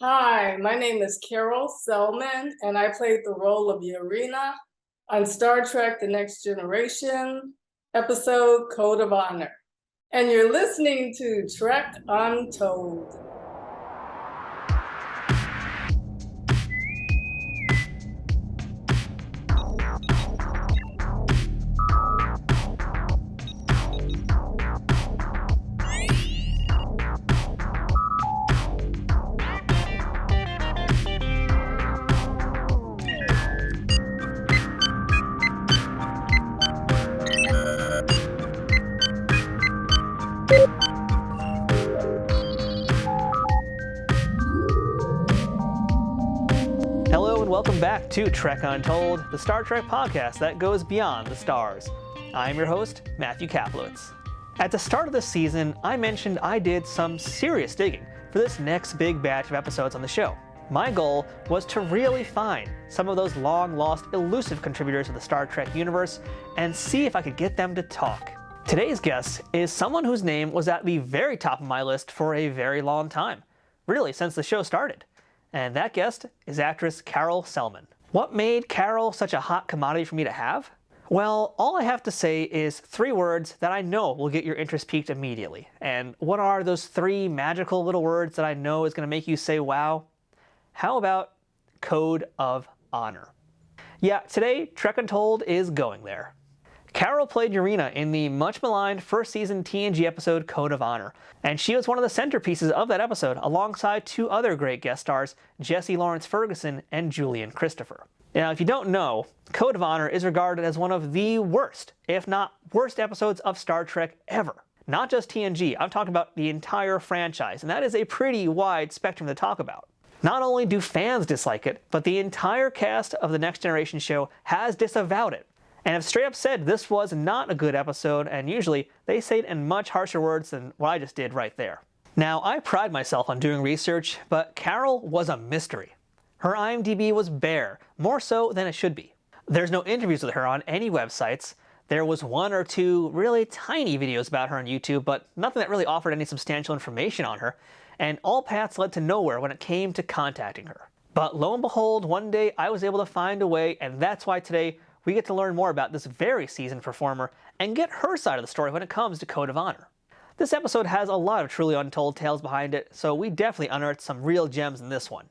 Hi, my name is Karole Selmon, and I played the role of Yareena on Star Trek The Next Generation, episode Code of Honor. And you're listening to Trek Untold. Welcome back to Trek Untold, the Star Trek podcast that goes beyond the stars. I'm your host, Matthew Kaplowitz. At the start of the season, I mentioned I did some serious digging for this next big batch of episodes on the show. My goal was to really find some of those long-lost, elusive contributors of the Star Trek universe and see if I could get them to talk. Today's guest is someone whose name was at the very top of my list for a very long time, really since the show started. And that guest is actress Karole Selmon. What made Karole such a hot commodity for me to have? Well, all I have to say is 3 words that I know will get your interest piqued immediately. And what are those 3 magical little words that I know is going to make you say wow? How about Code of Honor? Yeah, today Trek Untold is going there. Karole played Yareena in the much-maligned first season TNG episode Code of Honor, and she was one of the centerpieces of that episode alongside 2 other great guest stars, Jessie Ferguson and Julian Christopher. Now, if you don't know, Code of Honor is regarded as one of the worst, if not worst episodes of Star Trek ever. Not just TNG, I'm talking about the entire franchise, and that is a pretty wide spectrum to talk about. Not only do fans dislike it, but the entire cast of the Next Generation show has disavowed it, and have straight up said this was not a good episode, and usually they say it in much harsher words than what I just did right there. Now, I pride myself on doing research, but Karole was a mystery. Her IMDb was bare, more so than it should be. There's no interviews with her on any websites. There was 1 or 2 really tiny videos about her on YouTube, but nothing that really offered any substantial information on her, and all paths led to nowhere when it came to contacting her. But lo and behold, one day I was able to find a way, and that's why today we get to learn more about this very seasoned performer and get her side of the story when it comes to Code of Honor. This episode has a lot of truly untold tales behind it, so we definitely unearthed some real gems in this one.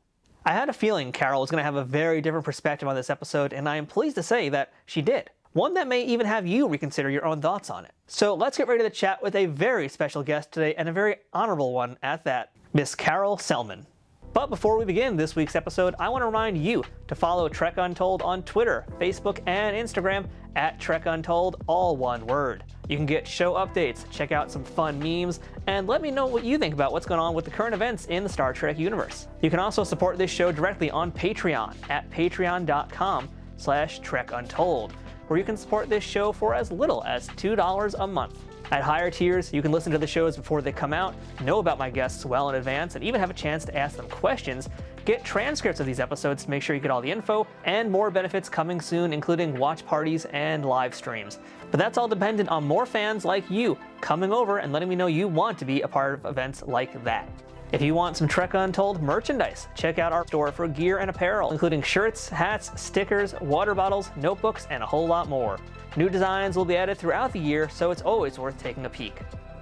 I had a feeling Karole was going to have a very different perspective on this episode, and I am pleased to say that she did. One that may even have you reconsider your own thoughts on it. So let's get ready to chat with a very special guest today, and a very honorable one at that, Miss Karole Selmon. But before we begin this week's episode, I want to remind you to follow Trek Untold on Twitter, Facebook, and Instagram at Trek Untold, all one word. You can get show updates, check out some fun memes, and let me know what you think about what's going on with the current events in the Star Trek universe. You can also support this show directly on Patreon at patreon.com/TrekUntold, where you can support this show for as little as $2 a month. At higher tiers, you can listen to the shows before they come out, know about my guests well in advance, and even have a chance to ask them questions, get transcripts of these episodes to make sure you get all the info, and more benefits coming soon, including watch parties and live streams. But that's all dependent on more fans like you coming over and letting me know you want to be a part of events like that. If you want some Trek Untold merchandise, check out our store for gear and apparel, including shirts, hats, stickers, water bottles, notebooks, and a whole lot more. New designs will be added throughout the year, so it's always worth taking a peek.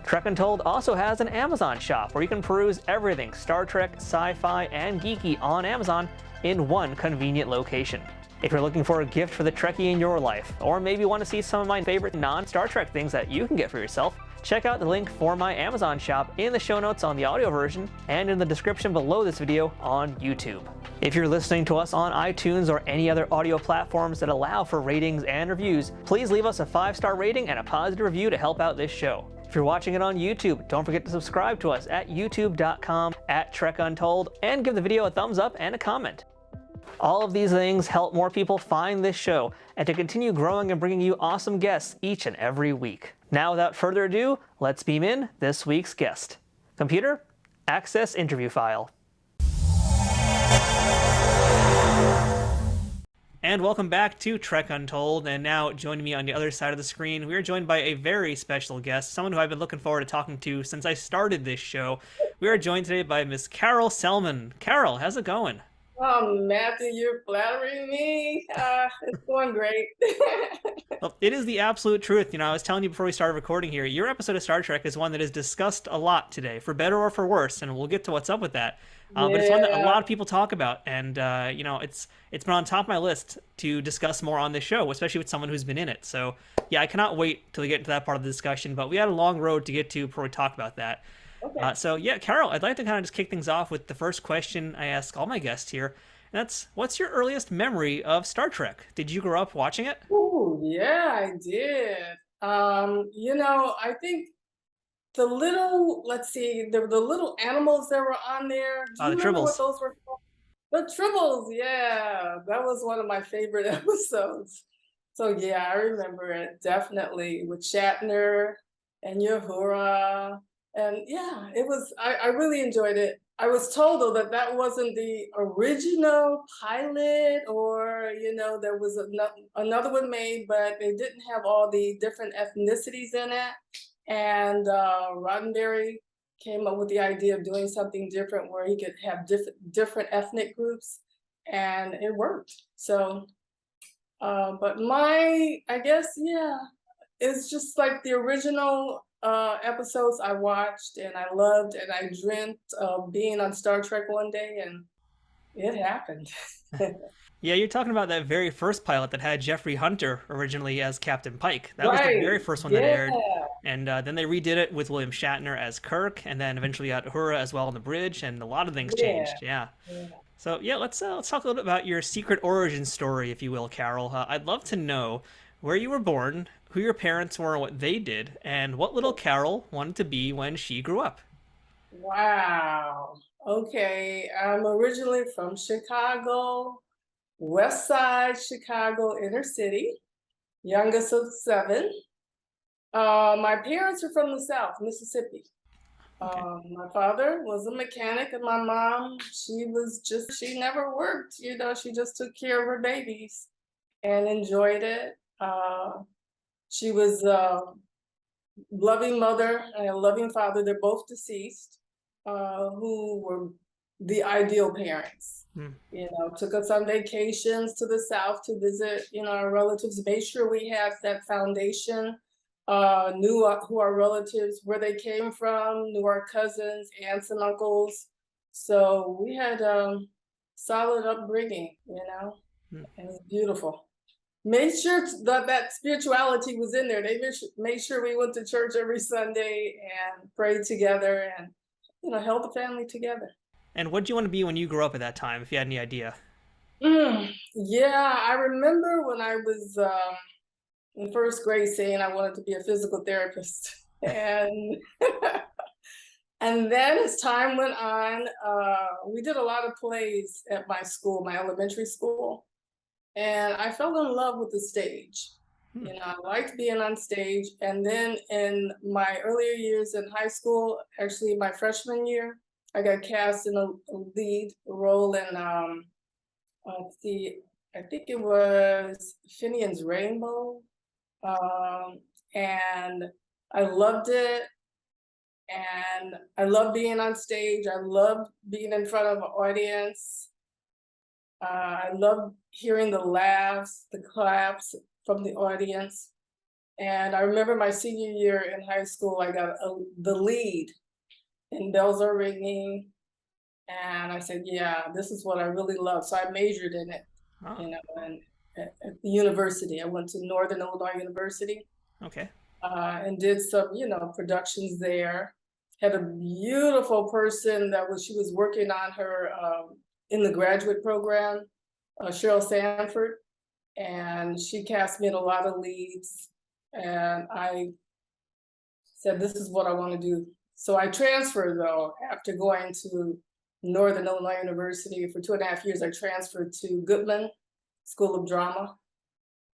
Trek Untold also has an Amazon shop where you can peruse everything Star Trek, sci-fi, and geeky on Amazon in one convenient location. If you're looking for a gift for the Trekkie in your life, or maybe want to see some of my favorite non-Star Trek things that you can get for yourself, check out the link for my Amazon shop in the show notes on the audio version and in the description below this video on YouTube. If you're listening to us on iTunes or any other audio platforms that allow for ratings and reviews, please leave us a 5-star rating and a positive review to help out this show. If you're watching it on YouTube, don't forget to subscribe to us at youtube.com/TrekUntold and give the video a thumbs up and a comment. All of these things help more people find this show and to continue growing and bringing you awesome guests each and every week. Now, without further ado, let's beam in this week's guest. Computer, access interview file. And welcome back to Trek Untold. And now joining me on the other side of the screen, we are joined by a very special guest, someone who I've been looking forward to talking to since I started this show. We are joined today by Miss Karole Selmon. Karole, how's it going? Oh, Matthew, you're flattering me. It's going great. Well, it is the absolute truth. I was telling you before we started recording here, your episode of Star Trek is one that is discussed a lot today, for better or for worse, and we'll get to what's up with that. But it's one that a Yeah. lot of people talk about, and it's been on top of my list to discuss more on this show, especially with someone who's been in it. So yeah, I cannot wait till we get into that part of the discussion. But we had a long road to get to before we talk about that. Okay. So yeah, Karole, I'd like to kind of just kick things off with the first question I ask all my guests here. And that's, what's your earliest memory of Star Trek? Did you grow up watching it? Oh, yeah, I did. I think let's see, the little animals that were on there. Do you The remember what Tribbles. those were called? The Tribbles, yeah. That was one of my favorite episodes. So yeah, I remember it definitely with Shatner and Uhura. And yeah, I really enjoyed it. I was told though that that wasn't the original pilot, or there was another one made, but they didn't have all the different ethnicities in it. And Roddenberry came up with the idea of doing something different where he could have different ethnic groups, and it worked. So, but I guess, yeah, it's just like the original episodes I watched and I loved, and I dreamt of being on Star Trek one day, and it happened. Yeah, you're talking about that very first pilot that had Jeffrey Hunter originally as Captain Pike. That was the Right. very first one that Yeah. aired. And then they redid it with William Shatner as Kirk, and then eventually got Uhura as well on the bridge, and a lot of things Yeah. changed. Yeah. Yeah. So yeah, let's talk a little bit about your secret origin story, if you will, Karole. I'd love to know where you were born, who your parents were, and what they did, and what little Karole wanted to be when she grew up. Wow. Okay. I'm originally from Chicago, West Side Chicago, inner city, youngest of seven. My parents are from the South, Mississippi. Okay. My father was a mechanic, and my mom, she never worked, she just took care of her babies and enjoyed it. She was a loving mother and a loving father. They're both deceased, who were the ideal parents. Hmm. Took us on vacations to the South to visit, our relatives, made sure we had that foundation, knew who our relatives, where they came from, knew our cousins, aunts and uncles. So we had solid upbringing, Hmm. and it was beautiful. Made sure that spirituality was in there. They made sure we went to church every Sunday and prayed together, and held the family together. And what did you want to be when you grew up at that time, if you had any idea? Yeah, I remember when I was in first grade saying I wanted to be a physical therapist. And and then as time went on, we did a lot of plays at my school, my elementary school. And I fell in love with the stage. Hmm. I liked being on stage. And then in my earlier years in high school, actually my freshman year, I got cast in a lead role in let's see, I think it was Finian's Rainbow. And I loved it. And I love being on stage. I love being in front of an audience. I love hearing the laughs, the claps from the audience. And I remember my senior year in high school, I got the lead in Bells Are Ringing. And I said, yeah, this is what I really love. So I majored in it, Oh, and at the university. I went to Northern Illinois University, okay. and did some, productions there. Had a beautiful person she was working on her in the graduate program, Cheryl Sanford, and she cast me in a lot of leads. And I said, this is what I want to do. So I transferred though, after going to Northern Illinois University for 2.5 years. I transferred to Goodman School of Drama,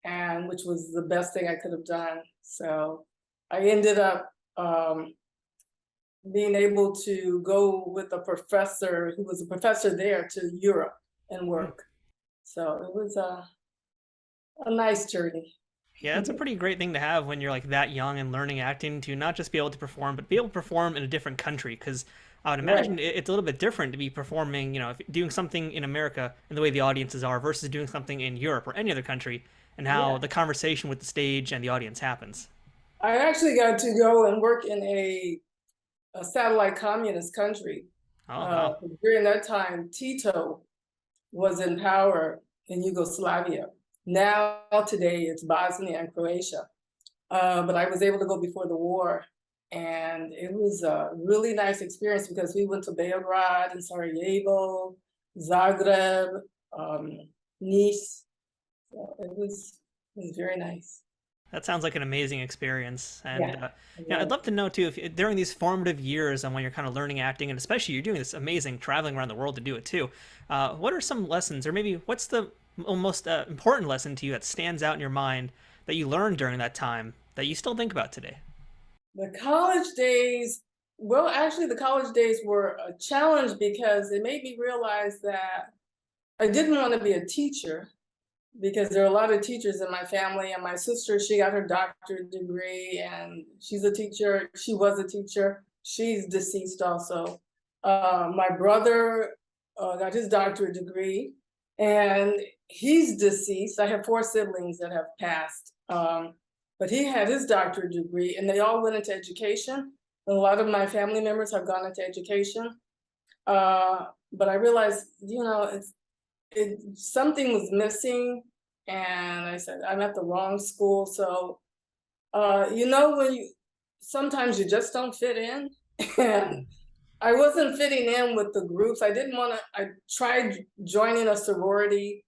and which was the best thing I could have done. So I ended up being able to go with a professor who was a professor there to Europe and Hmm. work. So it was a nice journey. Yeah, it's a pretty great thing to have when you're like that young and learning acting, to not just be able to perform, but be able to perform in a different country. Because I would Right. imagine it's a little bit different to be performing, if doing something in America and the way the audiences are versus doing something in Europe or any other country, and how Yeah. the conversation with the stage and the audience happens. I actually got to go and work in a satellite communist country. Oh, wow. During that time, Tito was in power in Yugoslavia. Now, today, it's Bosnia and Croatia. But I was able to go before the war. And it was a really nice experience because we went to Beograd and Sarajevo, Zagreb, um, Nice. So it was very nice. That sounds like an amazing experience. And Yeah. yeah, Yeah. I'd love to know too, if during these formative years and when you're kind of learning acting, and especially you're doing this amazing traveling around the world to do it too, what are some lessons, or maybe what's the most important lesson to you that stands out in your mind that you learned during that time that you still think about today? The college days, well, actually, the college days were a challenge because it made me realize that I didn't want to be a teacher because there are a lot of teachers in my family. And my sister, she got her doctorate degree and she's a teacher. She was a teacher. She's deceased also. My brother got his doctorate degree and he's deceased. I have four siblings that have passed. But he had his doctorate degree and they all went into education. And a lot of my family members have gone into education. But I realized, something was missing. And I said, I'm at the wrong school. So, when sometimes you just don't fit in. And I wasn't fitting in with the groups. I didn't want to, I tried joining a sorority,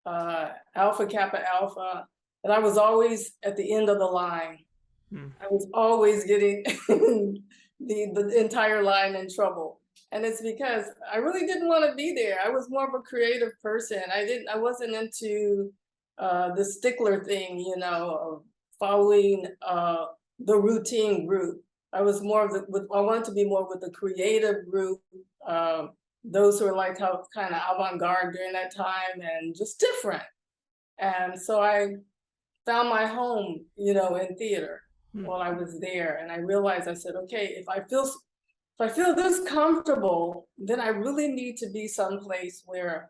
Alpha Kappa Alpha, and I was always at the end of the line. Hmm. I was always getting the entire line in trouble. And it's because I really didn't want to be there. I was more of a creative person. I wasn't into the stickler thing, of following the routine group. I was more of I wanted to be more with the creative group, those who are like how kind of avant-garde during that time and just different. And so I found my home, in theater Hmm. while I was there. And I realized, I said, okay, if I feel this comfortable, then I really need to be someplace where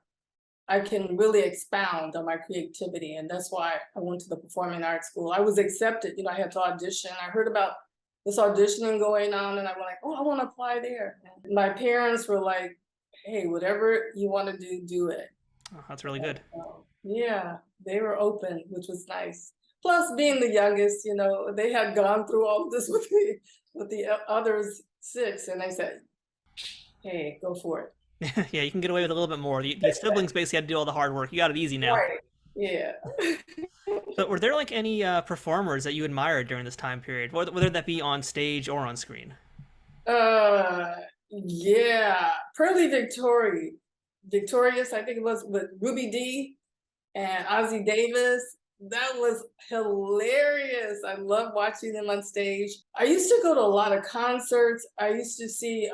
I can really expound on my creativity. And that's why I went to the performing arts school. I was accepted, I had to audition. I heard about this auditioning going on and I went like, oh, I want to apply there. And my parents were like, hey, whatever you want to do, do it. Oh, that's really good. Yeah, they were open, which was nice. Plus, being the youngest, they had gone through all of this with the others six, and I said, "Hey, go for it." Yeah, you can get away with a little bit more. The siblings basically had to do all the hard work. You got it easy now. Right. Yeah. But were there like any performers that you admired during this time period, whether that be on stage or on screen? Yeah, Pearly Victorious, I think it was with Ruby D and Ozzie Davis. That was hilarious. I love watching them on stage. I used to go to a lot of concerts. I used to see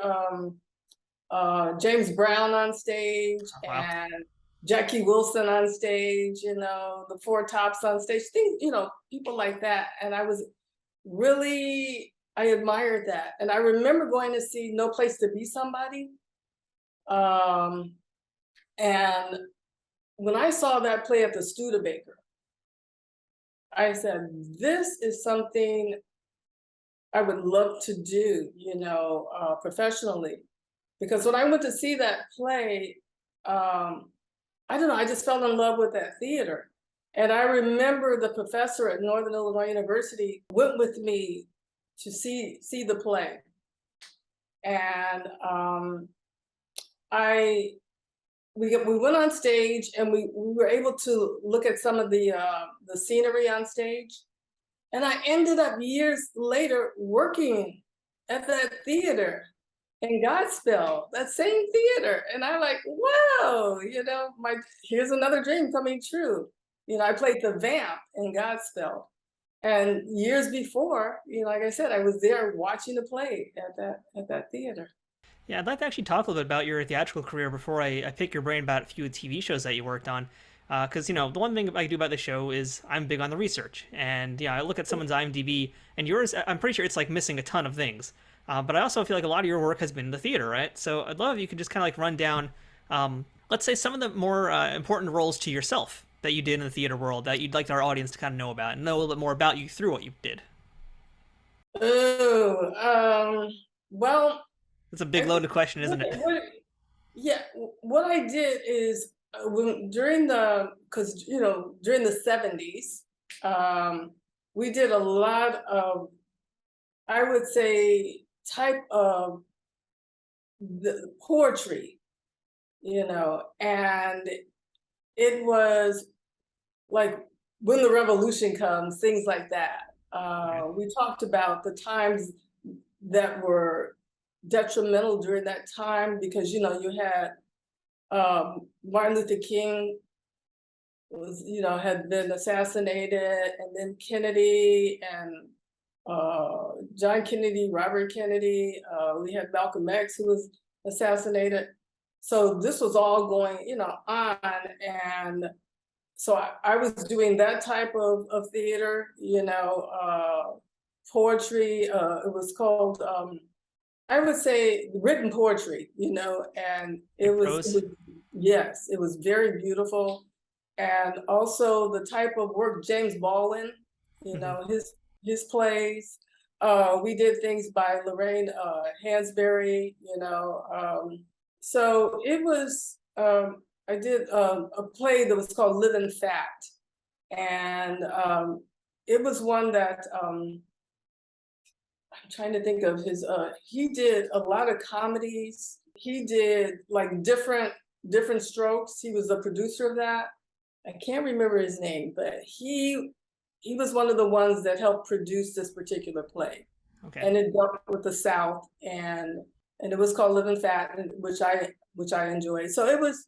James Brown on stage Oh, wow. and Jackie Wilson on stage, the Four Tops on stage, things, people like that. And I admired that. And I remember going to see No Place to Be Somebody. And when I saw that play at the Studebaker, I said, this is something I would love to do, professionally. Because when I went to see that play, I don't know, I just fell in love with that theater. And I remember the professor at Northern Illinois University went with me to see the play. And we went on stage and we were able to look at some of the scenery on stage. And I ended up years later working at that theater in Godspell, that same theater. And I'm like, wow, here's another dream coming true. I played the vamp in Godspell. And years before, like I said, I was there watching the play at that theater. Yeah, I'd like to actually talk a little bit about your theatrical career before I pick your brain about a few TV shows that you worked on. Because the one thing I do about the show is I'm big on the research, and I look at someone's IMDb, and yours, I'm pretty sure it's like missing a ton of things. But I also feel like a lot of your work has been in the theater, right? So I'd love if you could just kind of like run down, let's say, some of the more important roles to yourself that you did in the theater world that you'd like our audience to kind of know about and know a little bit more about you through what you did. Well, It's a big loaded question, isn't it? Yeah, what I did is during during the 70s, we did a lot of, I would say, type of the poetry, and it was like when the revolution comes, things like that. We talked about the times that were detrimental during that time because you had Martin Luther King had been assassinated, and then Kennedy and John Kennedy, Robert Kennedy. We had Malcolm X who was assassinated. So this was all going on, and so I was doing that type of theater, poetry. It was called, I would say, written poetry, and yes, it was very beautiful. And also the type of work James Baldwin, his plays. We did things by Lorraine Hansberry, so it was, I did a play that was called Living Fact. And it was one that, I'm trying to think of he did a lot of comedies. He did like different strokes. He was the producer of that. I can't remember his name, but he was one of the ones that helped produce this particular play. Okay. And it dealt with the South, and it was called Living Fat, which I enjoyed. So it was,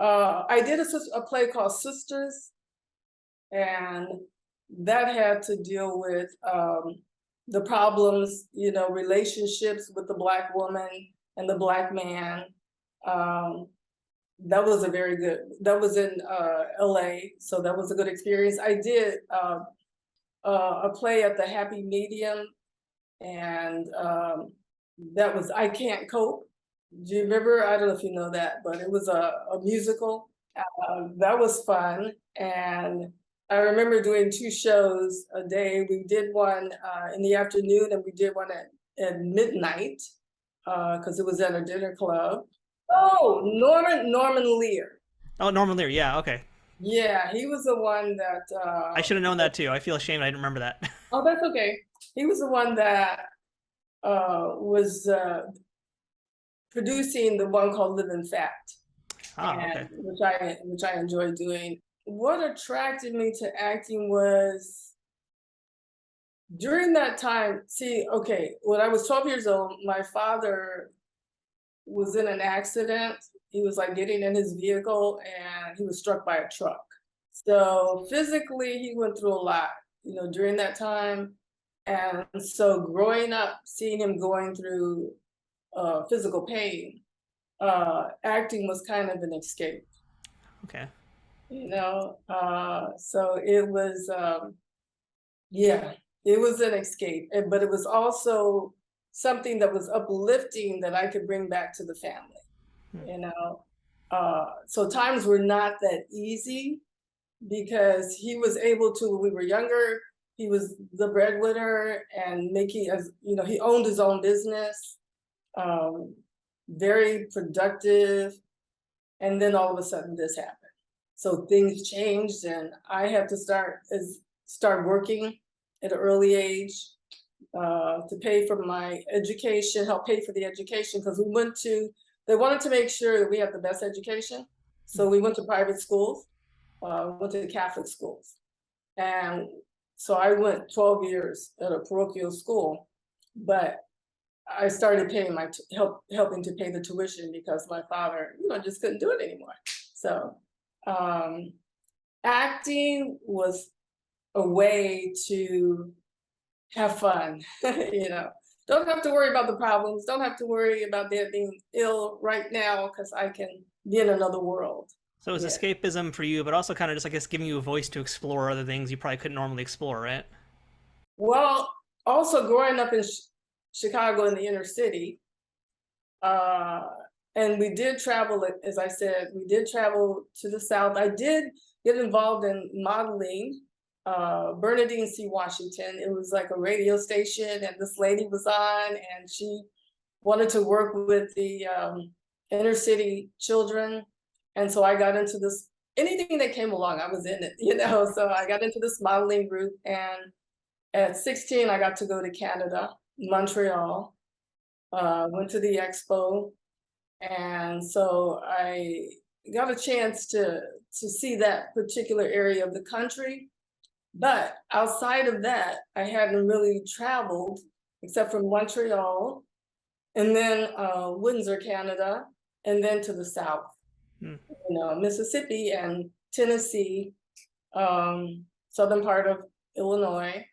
I did a play called Sisters, and that had to deal with the problems, relationships with the Black woman and the Black man. That was that was in LA, so that was a good experience. I did a play at the Happy Medium, and that was I Can't Cope. Do you remember? I don't know if you know that, but it was a musical. That was fun. And I remember doing 2 shows a day. We did one in the afternoon, and we did one at midnight because it was at a dinner club. Oh, Norman Lear. Oh, Norman Lear. Yeah. Okay. Yeah, he was the one that. I should have known that too. I feel ashamed I didn't remember that. Oh, that's okay. He was the one that was producing the one called Living Fact, Okay. which I enjoyed doing. What attracted me to acting was during that time. See, okay, when I was 12 years old, my father was in an accident. He was like getting in his vehicle, and he was struck by a truck. So physically, he went through a lot, during that time. And so growing up, seeing him going through physical pain, acting was kind of an escape. Okay. So it was, it was an escape, but it was also something that was uplifting that I could bring back to the family. So times were not that easy because he was able to, when we were younger, he was the breadwinner and making, he owned his own business, very productive. And then all of a sudden this happened. So things changed, and I had to start working at an early age to pay for my education, help pay for the education, because they wanted to make sure that we had the best education. So we went to private schools, went to Catholic schools. And so I went 12 years at a parochial school, but I started paying helping to pay the tuition because my father, just couldn't do it anymore. So acting was a way to have fun, Don't have to worry about the problems. Don't have to worry about being ill right now because I can be in another world. So it was Yeah. escapism for you, but also kind of just, I guess, giving you a voice to explore other things you probably couldn't normally explore, right? Well, also growing up in Chicago in the inner city, uh, and we did travel, as I said, we did travel to the South. I did get involved in modeling, Bernadine C. Washington. It was like a radio station, and this lady was on, and she wanted to work with the inner city children. And so I got into this, anything that came along, I was in it, you know. So I got into this modeling group, and at 16, I got to go to Canada, Montreal, went to the expo. And so I got a chance to see that particular area of the country. But outside of that, I hadn't really traveled except from Montreal and then Windsor, Canada, and then to the South, Hmm. you know, Mississippi and Tennessee, southern part of Illinois.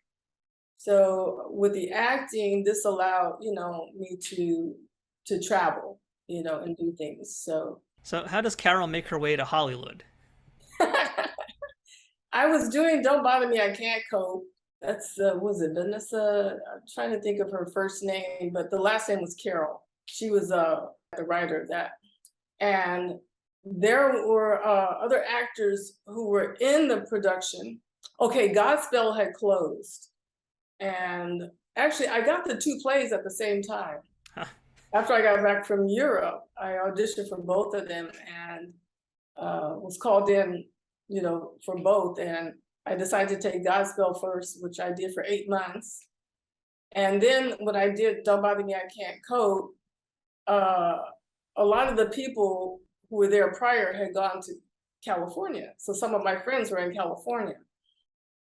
So with the acting, this allowed, you know, me to travel, you know, and do things. So So how does Carol make her way to Hollywood? I was doing Don't Bother Me, I Can't Cope. That's was it Vanessa? I'm trying to think of her first name, but the last name was Carol. She was the writer of that. And there were other actors who were in the production. Okay, Godspell had closed. And actually, I got the two plays at the same time. Huh. After I got back from Europe, I auditioned for both of them and was called in, you know, for both. And I decided to take Godspell first, which I did for 8 months. And then when I did Don't Bother Me, I Can't Cope, a lot of the people who were there prior had gone to California. So some of my friends were in California.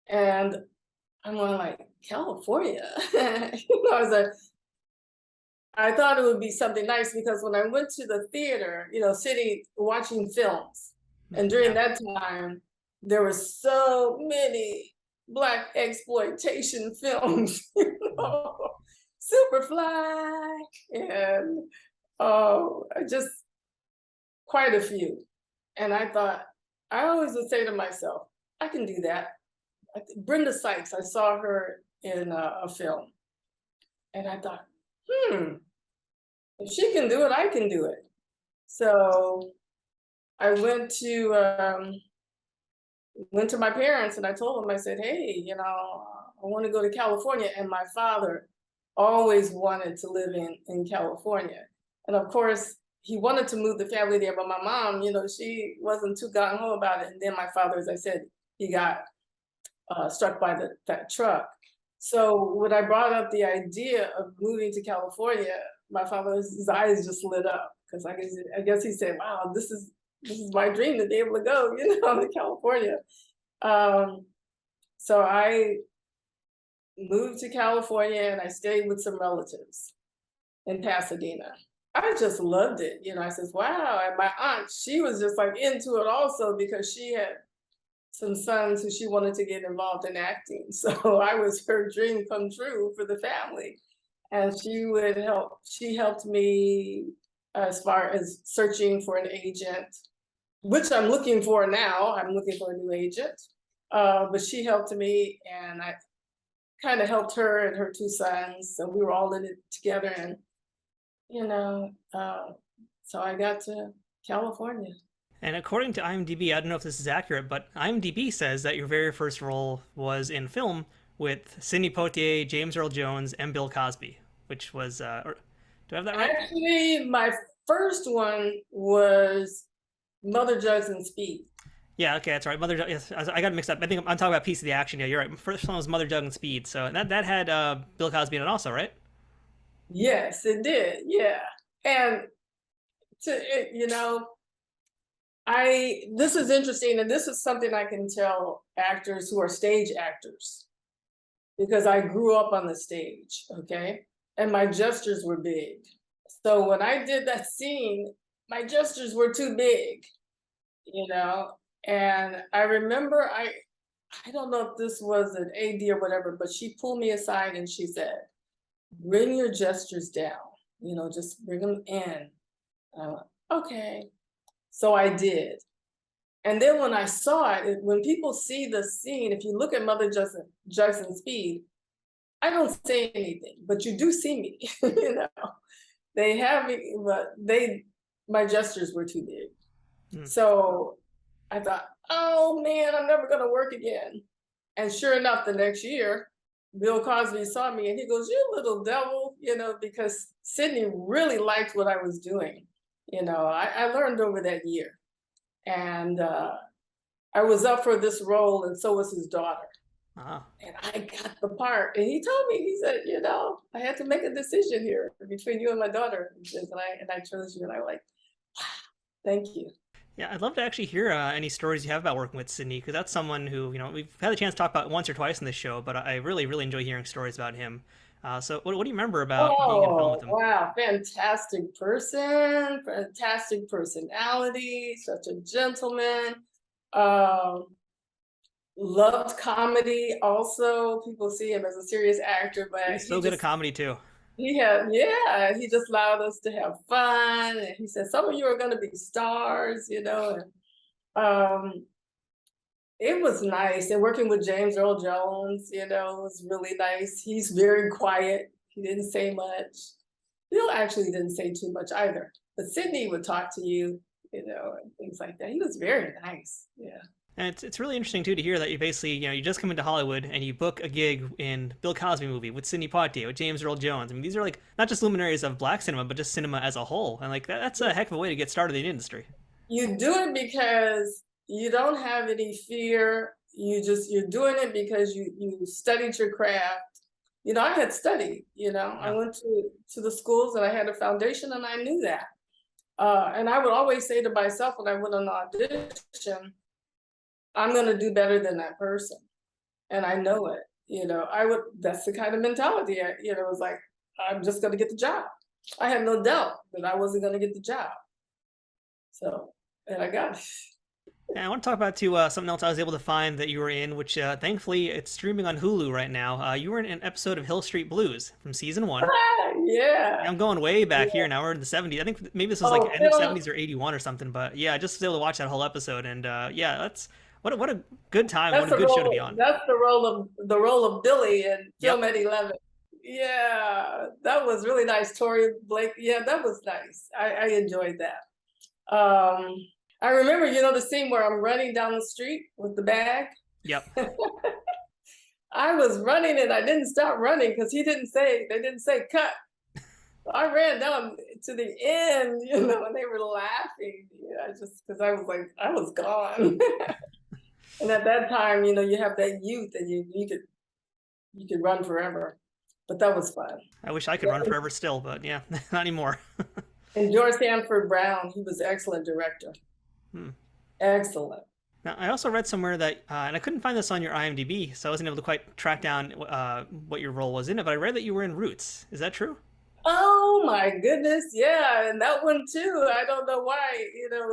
And I'm going like, California? You know, I thought it would be something nice because when I went to the theater, you know, sitting watching films, and during that time, there were so many Black exploitation films, you know, Superfly, and just quite a few. And I thought, I always would say to myself, I can do that. Brenda Sykes, I saw her in a film, and I thought, if she can do it, I can do it. So I went to my parents and I told them, I said, hey, you know, I want to go to California. And my father always wanted to live in California. And of course, he wanted to move the family there, but my mom, you know, she wasn't too gung-ho about it. And then my father, as I said, he got struck by that truck. So when I brought up the idea of moving to California, my father's eyes just lit up because I guess he said, wow, this is my dream to be able to go, you know, to California. So I moved to California and I stayed with some relatives in Pasadena. I just loved it. You know, I said, wow. And my aunt, she was just like into it also because she had some sons who she wanted to get involved in acting. So I was her dream come true for the family. And she helped me as far as searching for an agent, which I'm looking for now. I'm looking for a new agent. But she helped me and I kind of helped her and her two sons. So we were all in it together and, you know, so I got to California. And according to IMDb, I don't know if this is accurate, but IMDb says that your very first role was in film with Sidney Poitier, James Earl Jones, and Bill Cosby, which was, do I have that right? Actually, my first one was Mother Jugs and Speed. Yeah, okay, that's right. Yes, I got mixed up. I think I'm talking about Piece of the Action. Yeah, you're right. First one was Mother Jug and Speed. So that had Bill Cosby in it also, right? Yes, it did. Yeah. And you know, this is interesting, and this is something I can tell actors who are stage actors, because I grew up on the stage, okay? And my gestures were big. So when I did that scene, my gestures were too big, you know? And I remember, I don't know if this was an AD or whatever, but she pulled me aside and she said, bring your gestures down, you know, just bring them in. And I went, okay. So I did. And then when I saw it, when people see the scene, if you look at Mother Jackson Speed, I don't say anything, but you do see me. You know, they have me, but my gestures were too big. So I thought, oh man, I'm never gonna work again. And sure enough, the next year, Bill Cosby saw me and he goes, "You little devil," you know, because Sydney really liked what I was doing. You know, I learned over that year. And I was up for this role, and so was his daughter. And I got the part. And he told me, he said, you know, I had to make a decision here between you and my daughter. And I chose you. And I was like, wow, thank you. Yeah, I'd love to actually hear any stories you have about working with Sydney, because that's someone who, you know, we've had a chance to talk about once or twice in this show, but I really, really enjoy hearing stories about him. So what do you remember about being in film with him? Wow, fantastic person, fantastic personality, such a gentleman. Loved comedy also. People see him as a serious actor, but he's so good at comedy too. He just allowed us to have fun. And he said, some of you are going to be stars, you know. And it was nice. And working with James Earl Jones, you know, was really nice. He's very quiet. He didn't say much. Bill actually didn't say too much either. But Sydney would talk to you, you know, and things like that. He was very nice. Yeah. And it's really interesting too to hear that you basically, you know, you just come into Hollywood and you book a gig in Bill Cosby movie with Sidney Poitier, with James Earl Jones. I mean, these are like not just luminaries of black cinema, but just cinema as a whole. And like that's a heck of a way to get started in the industry. You do it because you don't have any fear. You're doing it because you studied your craft. You know, I had studied, you know, I went to the schools and I had a foundation and I knew that. And I would always say to myself when I went on audition, I'm going to do better than that person. And I know it, you know, that's the kind of mentality, you know, it was like, I'm just going to get the job. I had no doubt that I wasn't going to get the job. So, and I got it. And I want to talk about something else I was able to find that you were in, which thankfully it's streaming on Hulu right now. You were in an episode of Hill Street Blues from season 1. Yeah. I'm going way back here now. We're in the 70s. I think maybe this was like end of 70s or 81 or something. But yeah, I just was able to watch that whole episode, and yeah, that's what a good time. What a good show to be on. That's the role of Billy in Film at 11. Yeah, that was really nice. Tori Blake. Yeah, that was nice. I enjoyed that. I remember, you know, the scene where I'm running down the street with the bag. Yep. I was running and I didn't stop running because they didn't say cut. So I ran down to the end, you know, and they were laughing. Yeah, just because I was like, I was gone. And at that time, you know, you have that youth and you could run forever. But that was fun. I wish I could run forever still, but yeah, not anymore. And George Sanford Brown, he was an excellent director. Excellent. Now, I also read somewhere that, and I couldn't find this on your IMDb, so I wasn't able to quite track down what your role was in it, but I read that you were in Roots. Is that true? Oh my goodness, yeah, and that one too. I don't know why, you know,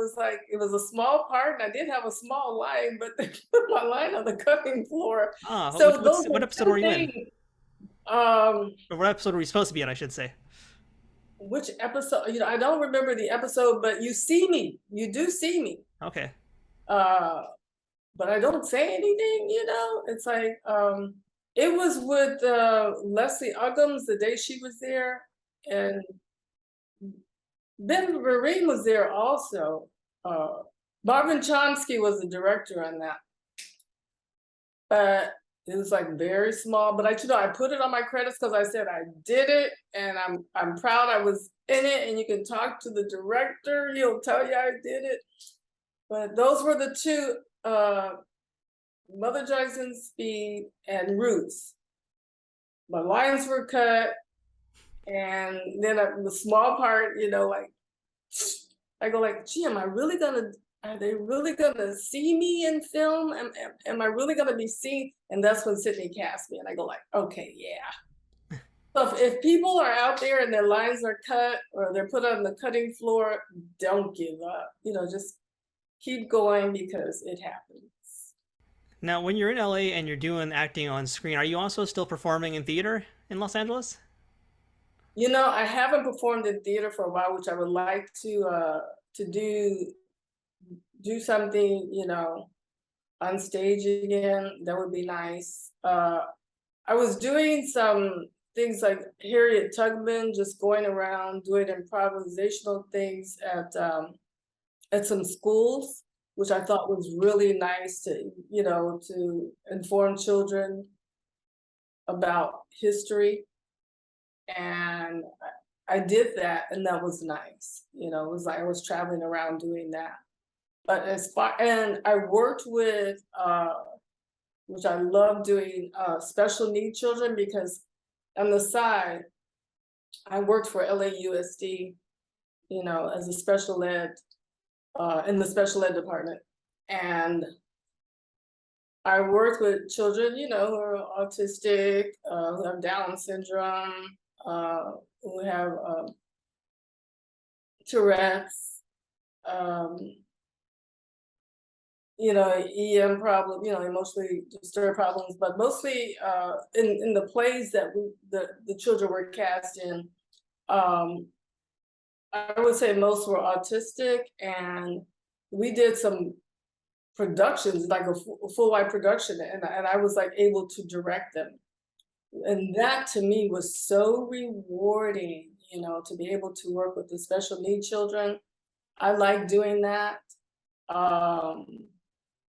it was a small part, and I did have a small line, but they put my line on the cutting floor. So what episode were you in? Or what episode were you supposed to be in, I should say? Which episode? You know, I don't remember the episode, but you see me. You do see me. Okay. But I don't say anything, you know? It's like, it was with Leslie Uggams the day she was there, and Ben Vereen was there also. Marvin Chomsky was the director on that. But it was like very small, but I put it on my credits because I said I did it, and I'm proud I was in it. And you can talk to the director; he'll tell you I did it. But those were the two: Mother Jackson Speed and Roots. My lines were cut, and then the small part, you know, like I go like, "Gee, are they really gonna see me in film? Am I really gonna be seen?" And that's when Sydney cast me, and I go like, "Okay, yeah." So if people are out there and their lines are cut or they're put on the cutting floor, don't give up. You know, just keep going because it happens. Now, when you're in LA and you're doing acting on screen, are you also still performing in theater in Los Angeles? You know, I haven't performed in theater for a while, which I would like to do something, on stage again, that would be nice. I was doing some things like Harriet Tubman, just going around doing improvisational things at some schools, which I thought was really nice to inform children about history. And I did that, and that was nice. It was like I was traveling around doing that. But and I worked with, which I love doing, special need children, because on the side, I worked for LAUSD, as a special ed, in the special ed department. And I worked with children, who are autistic, who have Down syndrome, who have Tourette's, EM problem, emotionally disturbed problems, but mostly in the plays that the children were cast in, I would say most were autistic, and we did some productions, like a full wide production, and I was like able to direct them. And that to me was so rewarding, to be able to work with the special needs children. I like doing that.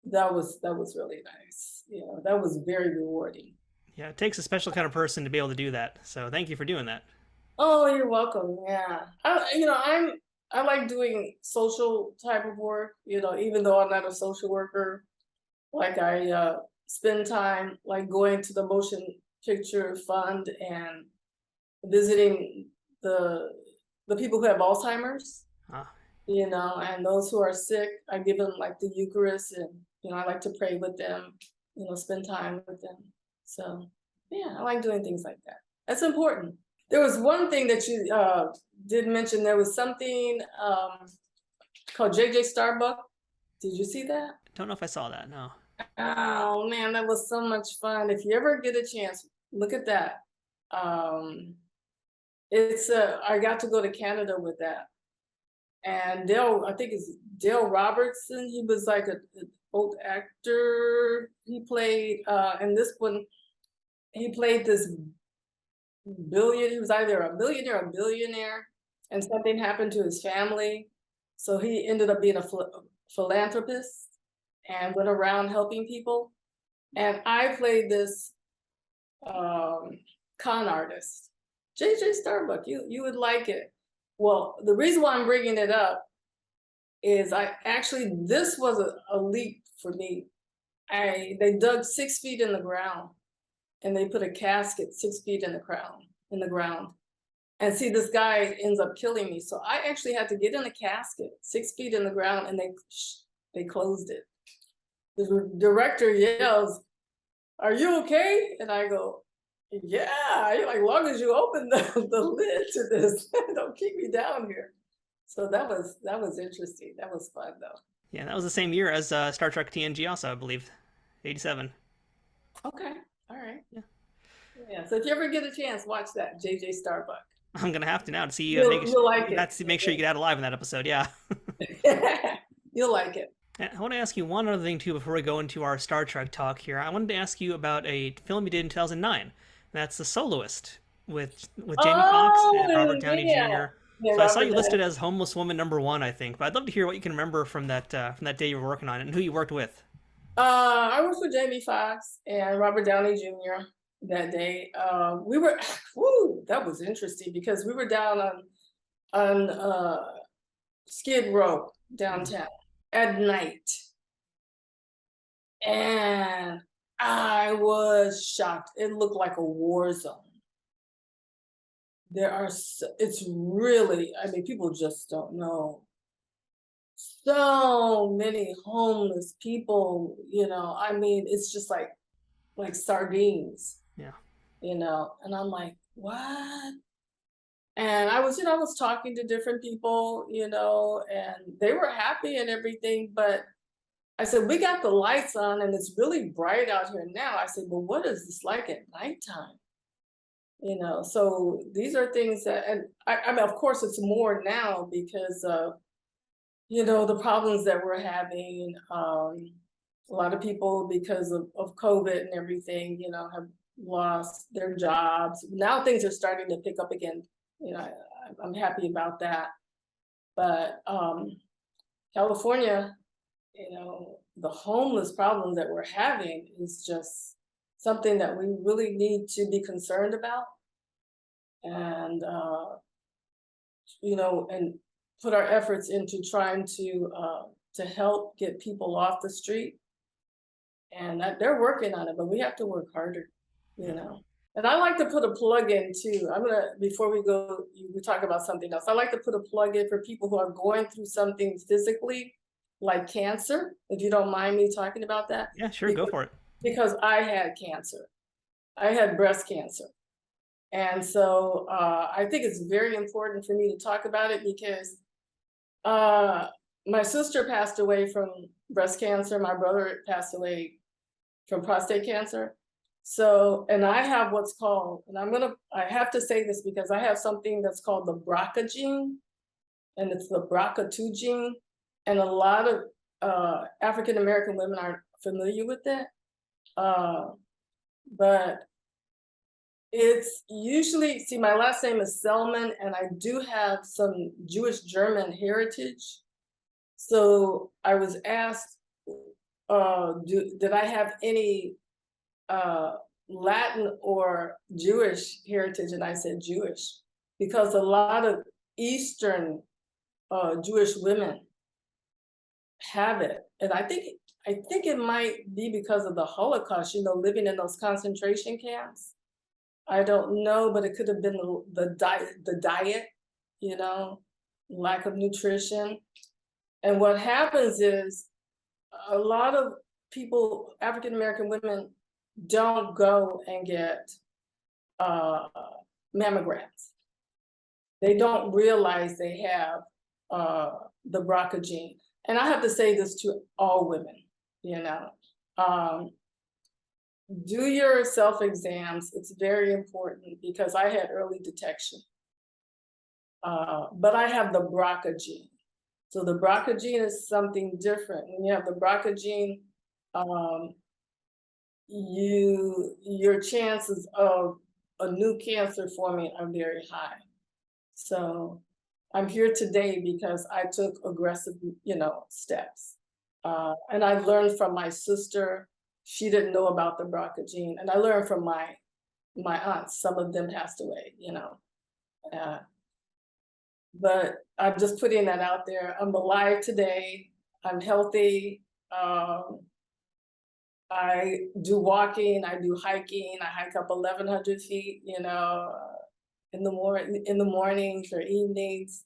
That was really nice. That was very rewarding. Yeah, it takes a special kind of person to be able to do that. So thank you for doing that. Oh, you're welcome. Yeah. I like doing social type of work, even though I'm not a social worker. Like I spend time like going to the motion picture fund and visiting the people who have Alzheimer's, and those who are sick. I give them like the Eucharist, and I like to pray with them, spend time with them. So yeah, I like doing things like that. That's important. There was one thing that you did mention. There was something called JJ Starbuck. Did you see that? Don't know if I saw that, no. Oh man, that was so much fun. If you ever get a chance, look at that. I got to go to Canada with that. And I think it's Dale Robertson. He was like an old actor. He played in this one, he played this he was either a millionaire or a billionaire, and something happened to his family. So he ended up being a philanthropist and went around helping people. And I played this con artist, JJ Starbuck. You would like it. Well, the reason why I'm bringing it up is this was a leap for me. They dug 6 feet in the ground, and they put a casket 6 feet in the ground. And see, this guy ends up killing me. So I actually had to get in a casket 6 feet in the ground, and they closed it. The director yells, "Are you okay?" And I go, "Yeah, like, long as you open the lid to this, don't keep me down here." So that was interesting. That was fun though. Yeah, that was the same year as Star Trek TNG also, I believe, 87. Okay, all right. Yeah. So if you ever get a chance, watch that, JJ Starbuck. I'm gonna have to now to see. You'll like it. Make sure you get out alive in that episode. Yeah. You'll like it. I want to ask you one other thing too before we go into our Star Trek talk here. I wanted to ask you about a film you did in 2009. That's The Soloist with Jamie Foxx and Robert Downey Jr. Yeah, so I saw you listed as homeless woman #1, I think. But I'd love to hear what you can remember from that day you were working on it and who you worked with. I worked with Jamie Foxx and Robert Downey Jr. that day. We were, that was interesting because we were down on Skid Row downtown at night, and I was shocked. It looked like a war zone. It's really, people just don't know. So many homeless people, it's just like sardines. Yeah. And I'm like, what? And I was talking to different people, and they were happy and everything, but I said, we got the lights on and it's really bright out here now. I said, well, what is this like at nighttime? So these are things that, and of course it's more now because the problems that we're having. A lot of people, because of COVID and everything, have lost their jobs. Now things are starting to pick up again. I'm happy about that. But California, the homeless problem that we're having is just something that we really need to be concerned about. And and put our efforts into trying to help get people off the street. And they're working on it, but we have to work harder, And I like to put a plug in too. Before we go, we talk about something else. I like to put a plug in for people who are going through something physically, like cancer, if you don't mind me talking about that. Yeah, sure, go for it. Because I had cancer. I had breast cancer. And so I think it's very important for me to talk about it because my sister passed away from breast cancer. My brother passed away from prostate cancer. So, and I have what's called, and I have to say this because I have something that's called the BRCA gene, and it's the BRCA2 gene. And a lot of African-American women aren't familiar with it. But it's usually, see, my last name is Selmon, and I do have some Jewish German heritage. So I was asked, did I have any Latin or Jewish heritage? And I said Jewish, because a lot of Eastern Jewish women have it. And I think it might be because of the Holocaust, living in those concentration camps. I don't know, but it could have been the diet, lack of nutrition. And what happens is a lot of people, African-American women, don't go and get mammograms. They don't realize they have the BRCA gene. And I have to say this to all women, do your self-exams. It's very important because I had early detection. But I have the BRCA gene. So the BRCA gene is something different. When you have the BRCA gene, your chances of a new cancer forming are very high. So I'm here today because I took aggressive, steps. And I learned from my sister. She didn't know about the BRCA gene. And I learned from my aunts. Some of them passed away, but I'm just putting that out there. I'm alive today. I'm healthy. I do walking. I do hiking. I hike up 1,100 feet, in the mornings or evenings.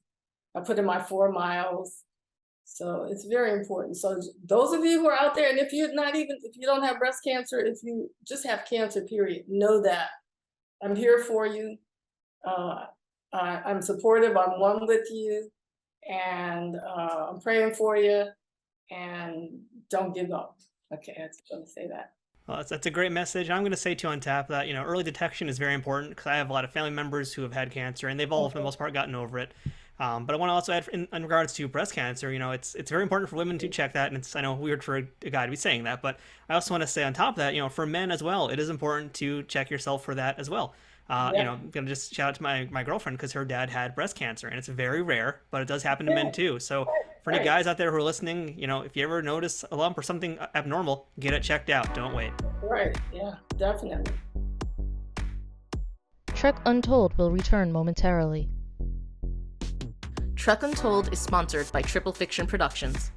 I put in my 4 miles. So it's very important. So those of you who are out there, and if you don't have breast cancer, if you just have cancer, period, know that I'm here for you. I'm supportive. I'm one with you, and I'm praying for you. And don't give up. Okay, I was going to say that. Well, that's a great message. I'm going to say too on top that early detection is very important because I have a lot of family members who have had cancer, and they've all, for the most part, gotten over it. But I want to also add, in regards to breast cancer, it's very important for women to check that, and it's, I know, weird for a guy to be saying that, but I also want to say on top of that, for men as well, it is important to check yourself for that as well. I'm gonna just shout out to my girlfriend because her dad had breast cancer, and it's very rare, but it does happen to men too. So for any guys out there who are listening, if you ever notice a lump or something abnormal, get it checked out. Don't wait. Right. Yeah, definitely. Trek Untold will return momentarily. Trek Untold is sponsored by Triple Fiction Productions.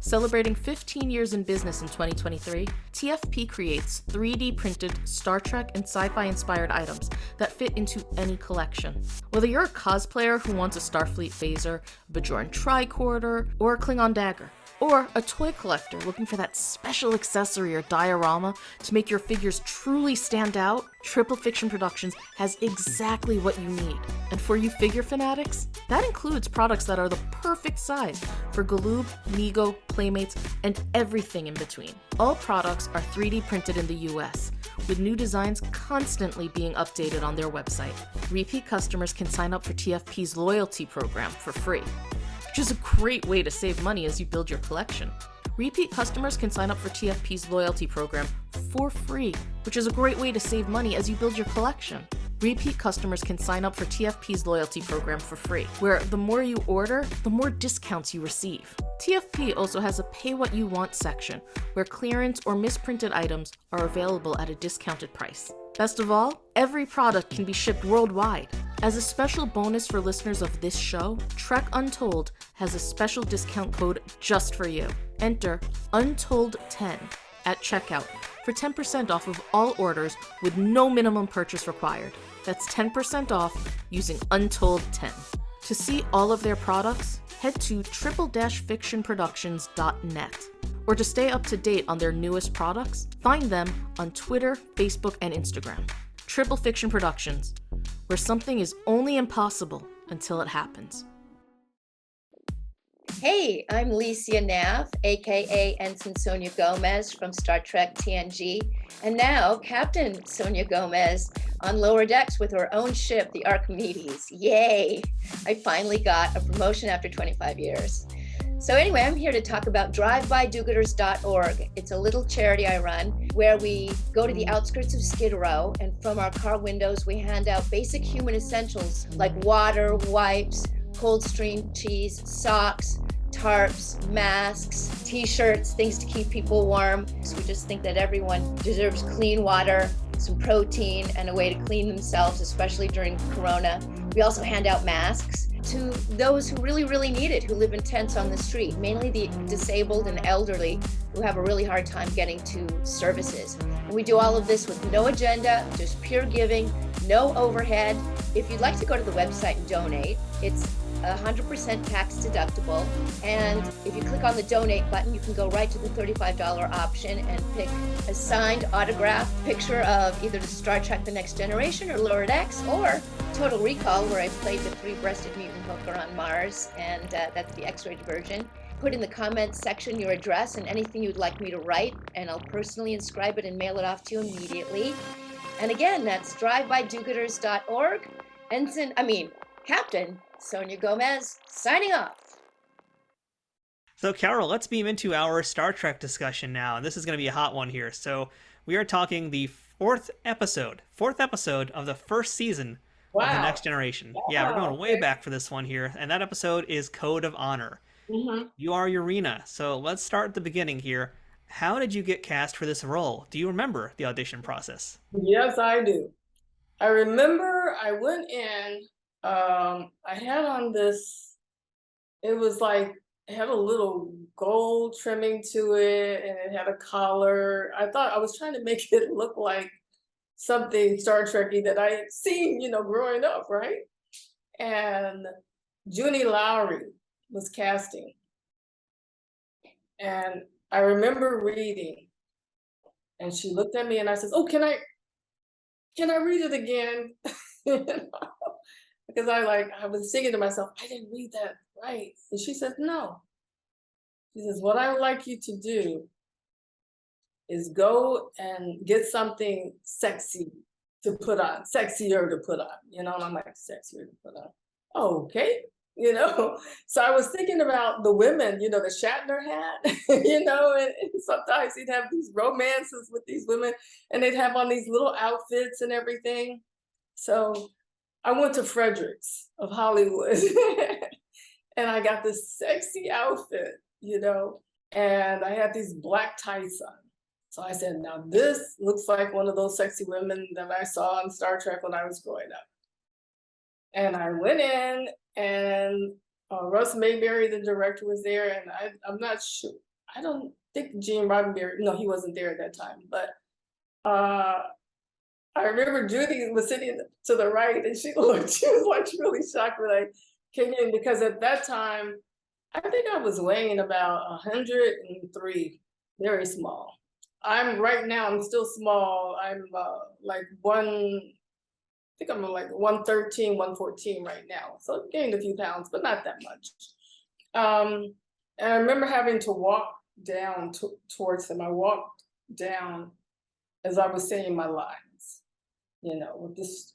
Celebrating 15 years in business in 2023, TFP creates 3D printed Star Trek and sci-fi inspired items that fit into any collection. Whether you're a cosplayer who wants a Starfleet phaser, a Bajoran tricorder, or a Klingon dagger, or a toy collector looking for that special accessory or diorama to make your figures truly stand out, Triple Fiction Productions has exactly what you need. And for you figure fanatics, that includes products that are the perfect size for Galoob, Mego, Playmates, and everything in between. All products are 3D printed in the US, with new designs constantly being updated on their website. Repeat customers can sign up for TFP's loyalty program for free. which is a great way to save money as you build your collection. Repeat customers can sign up for TFP's loyalty program for free, which is a great way to save money as you build your collection. Repeat customers can sign up for TFP's loyalty program for free, where the more you order, the more discounts you receive. TFP also has a pay what you want section, where clearance or misprinted items are available at a discounted price. Best of all, every product can be shipped worldwide. As a special bonus for listeners of this show, Trek Untold has a special discount code just for you. Enter Untold10 at checkout for 10% off of all orders with no minimum purchase required. That's 10% off using Untold10. To see all of their products, head to triple-fictionproductions.net. Or to stay up to date on their newest products, find them on Twitter, Facebook, and Instagram. Triple Fiction Productions, where something is only impossible until it happens. Hey, I'm Licia Nav, aka Ensign Sonia Gomez from Star Trek TNG, and now Captain Sonia Gomez on lower decks with her own ship, the Archimedes. Yay! I finally got a promotion after 25 years. So anyway, I'm here to talk about drivebydogooders.org. It's a little charity I run where we go to the outskirts of Skid Row, and from our car windows, we hand out basic human essentials like water, wipes, cold stream cheese, socks, tarps, masks, t-shirts, things to keep people warm. So we just think that everyone deserves clean water, some protein, and a way to clean themselves, especially during Corona. We also hand out masks to those who really, really need it, who live in tents on the street, mainly the disabled and elderly who have a really hard time getting to services. And we do all of this with no agenda, just pure giving, no overhead. If you'd like to go to the website and donate, it's 100% tax deductible. And if you click on the donate button, you can go right to the $35 option and pick a signed autograph picture of either the Star Trek The Next Generation or Lower Decks, or Total Recall, where I played the three-breasted mutant hooker on Mars, and that's the X-rated version. Put in the comments section your address and anything you'd like me to write, and I'll personally inscribe it and mail it off to you immediately. And again, that's drivebydogooders.org. Captain Sonia Gomez, signing off. So, Carol, let's beam into our Star Trek discussion now. And this is going to be a hot one here. So, we are talking the fourth episode of the first season of The Next Generation. Wow. Yeah, we're going way back for this one here. And that episode is Code of Honor. Mm-hmm. You are Yareena. So, let's start at the beginning here. How did you get cast for this role? Do you remember the audition process? Yes, I do. I remember I went in. I had on this, it was like, it had a little gold trimming to it, and it had a collar. I thought I was trying to make it look like something Star Trek-y that I had seen, growing up, right? And Junie Lowry was casting. And I remember reading, and she looked at me and I said, "Oh, can I read it again?" Because I was thinking to myself, I didn't read that right. And she said, "No." She says, "What I would like you to do is go and get something sexy to put on, sexier to put on." And I'm like, sexier to put on. Oh, okay. So I was thinking about the women, that Shatner had, and sometimes he'd have these romances with these women, and they'd have on these little outfits and everything. So I went to Frederick's of Hollywood and I got this sexy outfit, and I had these black tights on. So I said, now this looks like one of those sexy women that I saw on Star Trek when I was growing up. And I went in, and Russ Mayberry, the director, was there, and I'm not sure. I don't think Gene Roddenberry, no, he wasn't there at that time, but I remember Judy was sitting to the right, and she was like really shocked when I came in, because at that time, I think I was weighing about 103, very small. Right now, I'm still small. I'm like 113, 114 right now. So I've gained a few pounds, but not that much. And I remember having to walk down towards him. I walked down as I was saying my lines, with this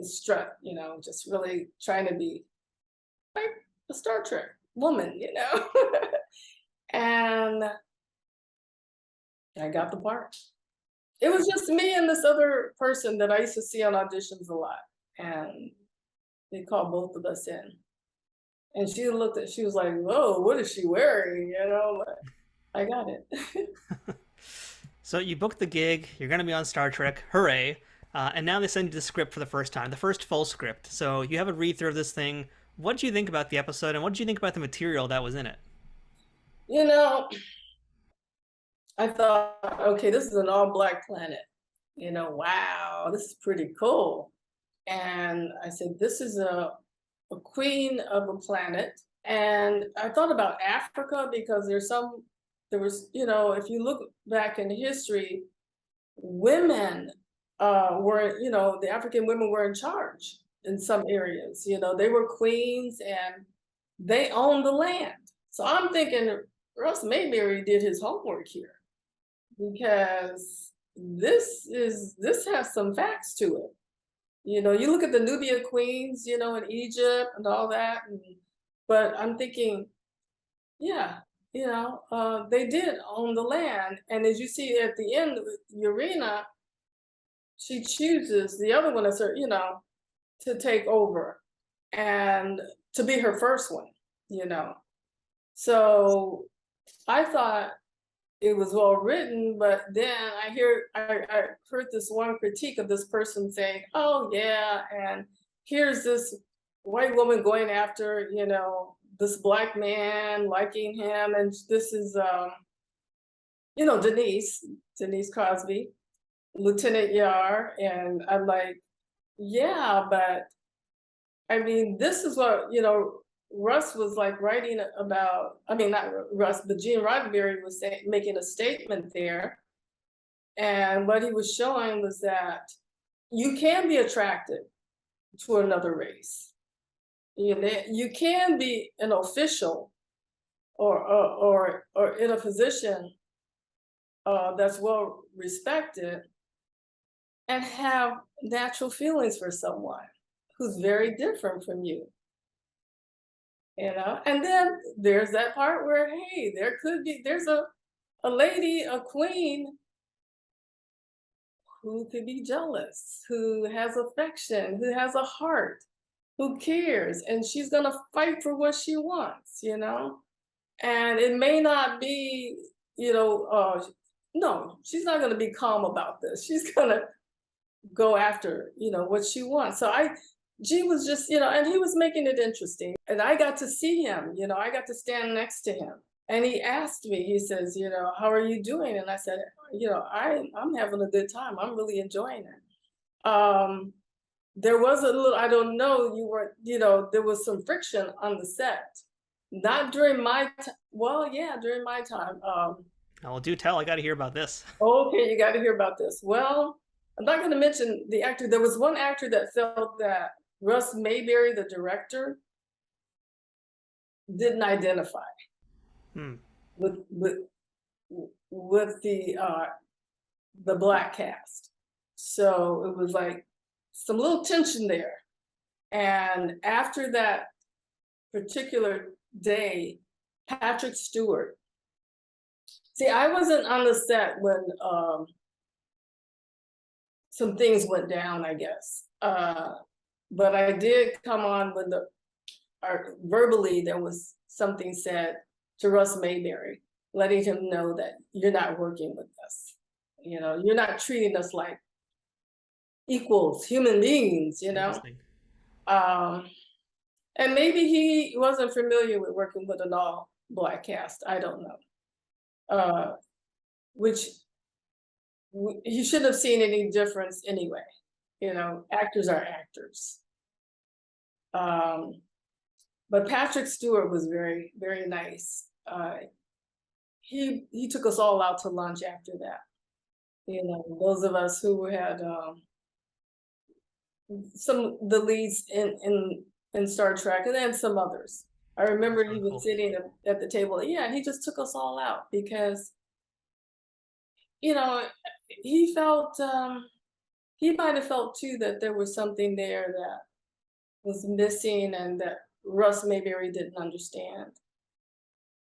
strut, just really trying to be like a Star Trek woman, and I got the part. It was just me and this other person that I used to see on auditions a lot, and they called both of us in. And she was like, "Whoa, what is she wearing?" But I got it. So you booked the gig, you're going to be on Star Trek, hooray. And now they send you the script for the first time, the first full script. So you have a read through of this thing. What did you think about the episode, and what did you think about the material that was in it? I thought, okay, this is an all-black planet. Wow, this is pretty cool. And I said, this is a queen of a planet. And I thought about Africa because there was, if you look back in history, women were, the African women were in charge in some areas. They were queens and they owned the land. So I'm thinking Russ Mayberry did his homework here, because this has some facts to it. You look at the Nubia queens, in Egypt and all that. But I'm thinking, yeah, they did own the land. And as you see at the end, Yareena, she chooses the other one as her, to take over and to be her first one, So I thought it was well written, but then I heard this one critique of this person saying, "Oh yeah, and here's this white woman going after, this black man, liking him, and this is, Denise Crosby, Lieutenant Yar," and I'm like, yeah, but I mean, this is what Russ was like writing about. I mean, not Russ, but Gene Roddenberry was making a statement there. And what he was showing was that you can be attracted to another race. You can be an official or in a position that's well respected and have natural feelings for someone who's very different from you. And then there's that part where, hey, there's a lady, a queen, who could be jealous, who has affection, who has a heart, who cares, and she's gonna fight for what she wants, And it may not be, no, she's not gonna be calm about this. She's gonna go after, what she wants. So G was just, and he was making it interesting. And I got to see him, I got to stand next to him. And he asked me, he says, "How are you doing?" And I said, I'm having a good time. I'm really enjoying it. There was a little, I don't know, there was some friction on the set. Not during my time. Well, yeah, during my time. Well, do tell, I got to hear about this. Okay, you got to hear about this. Well, I'm not going to mention the actor. There was one actor that felt that Russ Mayberry, the director, didn't identify with the black cast. So it was like some little tension there. And after that particular day, Patrick Stewart. See, I wasn't on the set when some things went down, I guess. But I did come on when verbally there was something said to Russ Mayberry, letting him know that you're not working with us. You're not treating us like equals, human beings, And maybe he wasn't familiar with working with an all-black cast. I don't know. Which he shouldn't have seen any difference anyway. Actors are actors. But Patrick Stewart was very, very nice. He took us all out to lunch after that. Those of us who had the leads in Star Trek, and then some others. I remember he was sitting at the table. Yeah, he just took us all out because, he felt, he might have felt too that there was something there that was missing and that Russ Mayberry didn't understand.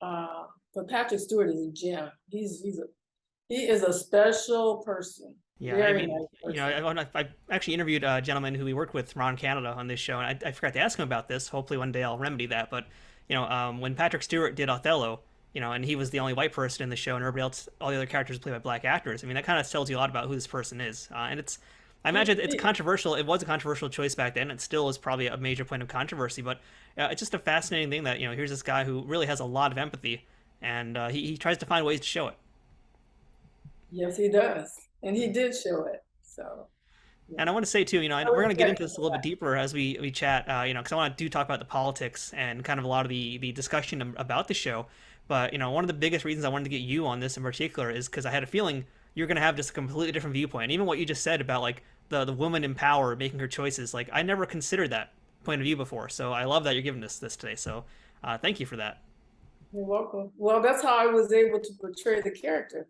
but Patrick Stewart is a gem. He is a special person. Yeah, Very nice person. I actually interviewed a gentleman who we worked with, Ron Canada, on this show, and I forgot to ask him about this. Hopefully one day I'll remedy that. But when Patrick Stewart did Othello, and he was the only white person in the show, and everybody else, all the other characters were played by black actors. I mean, that kind of tells you a lot about who this person is. And I imagine it's controversial. It was a controversial choice back then. It still is probably a major point of controversy. But it's just a fascinating thing that here's this guy who really has a lot of empathy, and he tries to find ways to show it. Yes, he does. And he did show it. So. And I want to say too, we're going to get into this a little bit deeper as we chat, because I want to talk about the politics and kind of a lot of the discussion about the show. But one of the biggest reasons I wanted to get you on this in particular is because I had a feeling you're going to have just a completely different viewpoint. And even what you just said about like the woman in power making her choices, like I never considered that point of view before. So I love that you're giving us this today. So thank you for that. You're welcome. Well, that's how I was able to portray the character.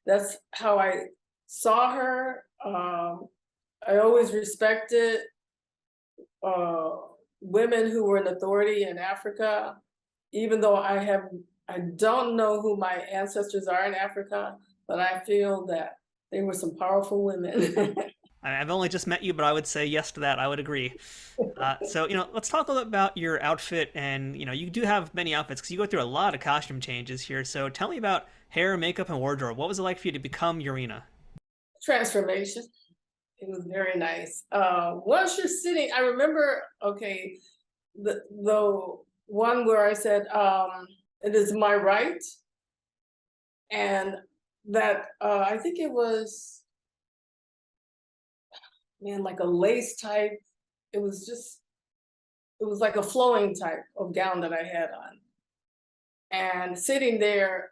That's how I saw her. I always respected women who were in authority in Africa, even though I don't know who my ancestors are in Africa, but I feel that they were some powerful women. I've only just met you, but I would say yes to that. I would agree. So, let's talk a little bit about your outfit. And, you do have many outfits because you go through a lot of costume changes here. So tell me about hair, makeup, and wardrobe. What was it like for you to become Yareena? Transformation. It was very nice. Once you're sitting, I remember, the one where I said, it is my right. And that, I think it was, like a lace type. It was like a flowing type of gown that I had on. And sitting there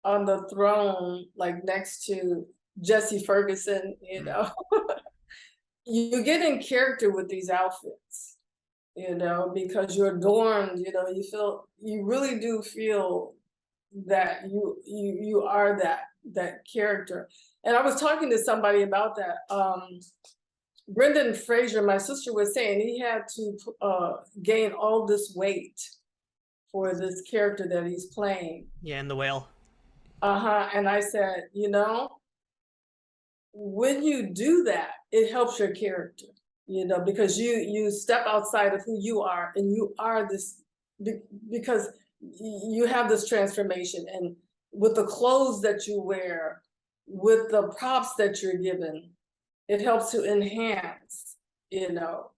on the throne, like next to Jessie Ferguson, you get in character with these outfits, because you're adorned, you really do feel that you are that character. And I was talking to somebody about that. Brendan Fraser, my sister, was saying he had to gain all this weight for this character that he's playing. Yeah, in The Whale. And I said, when you do that, it helps your character, because you step outside of who you are, and you are this, because you have this transformation, and with the clothes that you wear, with the props that you're given, it helps to enhance, even though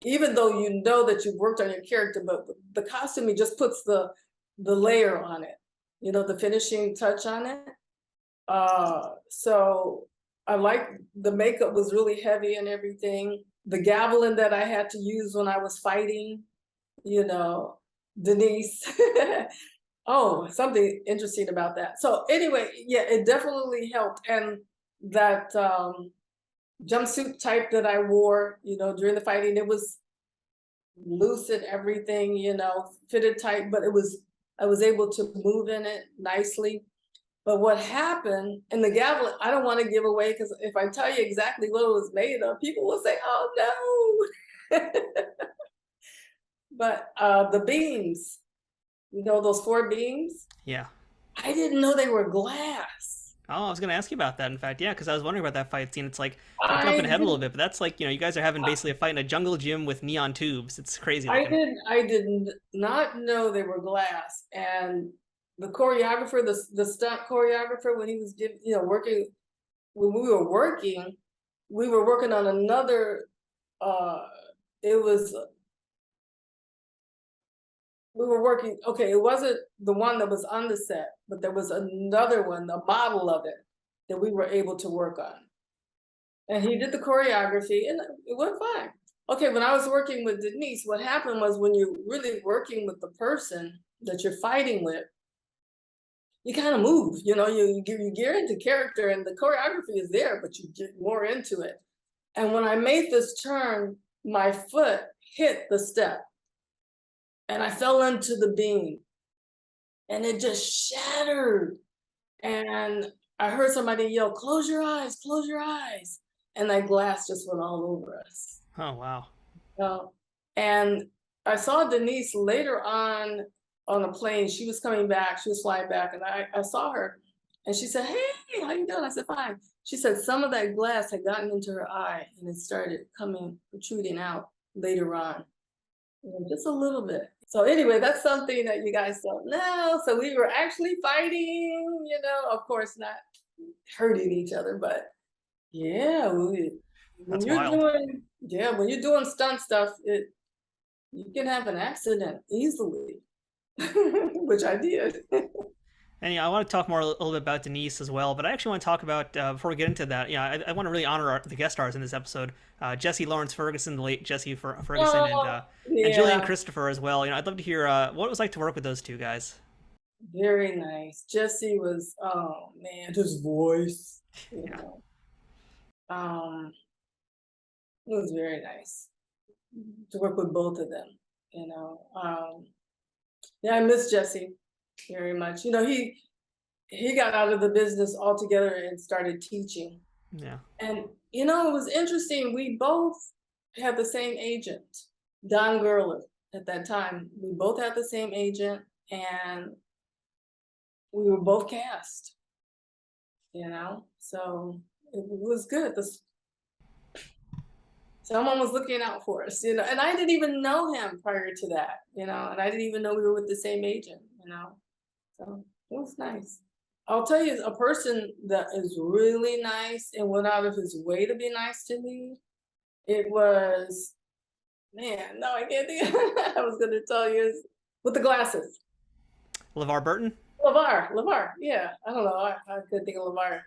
that you've worked on your character, but the costume, it just puts the layer on it, the finishing touch on it. So I like the makeup was really heavy and everything. The javelin that I had to use when I was fighting, Denise. Oh, something interesting about that. So anyway, yeah, it definitely helped. And that jumpsuit type that I wore, during the fighting, it was loose and everything, fitted tight, but I was able to move in it nicely. But what happened in the javelin, I don't want to give away, because if I tell you exactly what it was made of, people will say, oh no. But the beams, those 4 beams? Yeah. I didn't know they were glass. Oh, I was going to ask you about that, in fact. Yeah, because I was wondering about that fight scene. It's like, jumping ahead a little bit, but that's like, you guys are having basically a fight in a jungle gym with neon tubes. It's crazy. I did not know they were glass. And the choreographer, the stunt choreographer, when he was working, when we were working on another, it wasn't the one that was on the set, but there was another one, a model of it, that we were able to work on. And he did the choreography, and it went fine. Okay, when I was working with Denise, what happened was, when you're really working with the person that you're fighting with, you kind of move, you gear into character, and the choreography is there, but you get more into it. And when I made this turn, my foot hit the step, and I fell into the beam, and it just shattered. And I heard somebody yell, close your eyes, and that glass just went all over us. Oh, wow. And I saw Denise later on on a plane. She was coming back. She was flying back, and I saw her, and she said, "Hey, how you doing?" I said, "Fine." She said some of that glass had gotten into her eye, and it started protruding out later on, just a little bit. So anyway, that's something that you guys don't know. So we were actually fighting, of course not hurting each other, but yeah, when That's you're wild. doing stunt stuff, you can have an accident easily, which I did. And I want to talk more a little bit about Denise as well, but I actually want to talk about before we get into that. I want to really honor the guest stars in this episode: Jessie Lawrence Ferguson, the late Jessie Ferguson, and Julian Yeah, Christopher as well. I'd love to hear what it was like to work with those two guys. very nice. Jesse was, oh man, his voice, Yeah, um, it was very nice to work with both of them. Yeah, I miss Jesse very much. He got out of the business altogether and started teaching. yeah, And it was interesting. We both had the same agent, Don Gurler, at that time. We both had the same agent, and we were both cast. So it was good. Someone was looking out for us, and I didn't even know him prior to that, and I didn't even know we were with the same agent, so it was nice. I'll tell you, a person that is really nice and went out of his way to be nice to me. It was, man, no, I can't think. I was going to tell you with the glasses. LeVar Burton. LeVar, yeah. I don't know. I couldn't think of LeVar.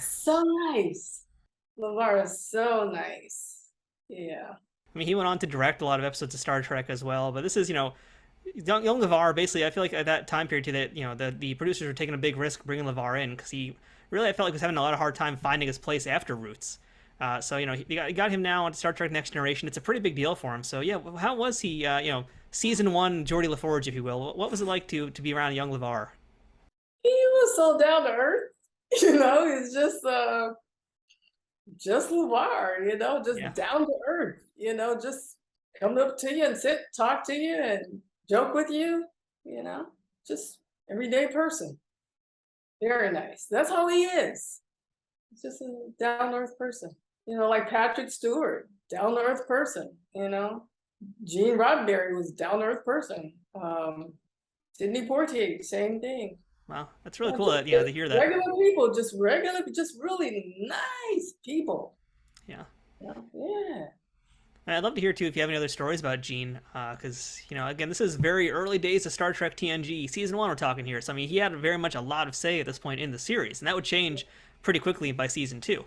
So nice. LeVar is so nice. Yeah. I mean, he went on to direct a lot of episodes of Star Trek as well. But this is, young LeVar. Basically, I feel like at that time period too, that the producers were taking a big risk bringing LeVar in because he really, I felt like, was having a lot of hard time finding his place after Roots. So you got him now on Star Trek Next Generation. It's a pretty big deal for him. So yeah, how was he? Season 1, Jordi Laforge, if you will. What was it like to be around young LeVar? He was so down to earth. He's just LeVar, just Yeah. down to earth, just come up to you and sit, talk to you and joke with you, just everyday person. Very nice. That's how he is. He's just a down to earth person. Like Patrick Stewart, down to earth person, Gene Roddenberry was down to earth person. Sidney Poitier, same thing. Wow, that's really cool to hear that. Regular people, just really nice people. Yeah. Yeah. And I'd love to hear too if you have any other stories about Gene, because again, this is very early days of Star Trek TNG season 1. We're talking here, so I mean, he had very much a lot of say at this point in the series, and that would change pretty quickly by season 2.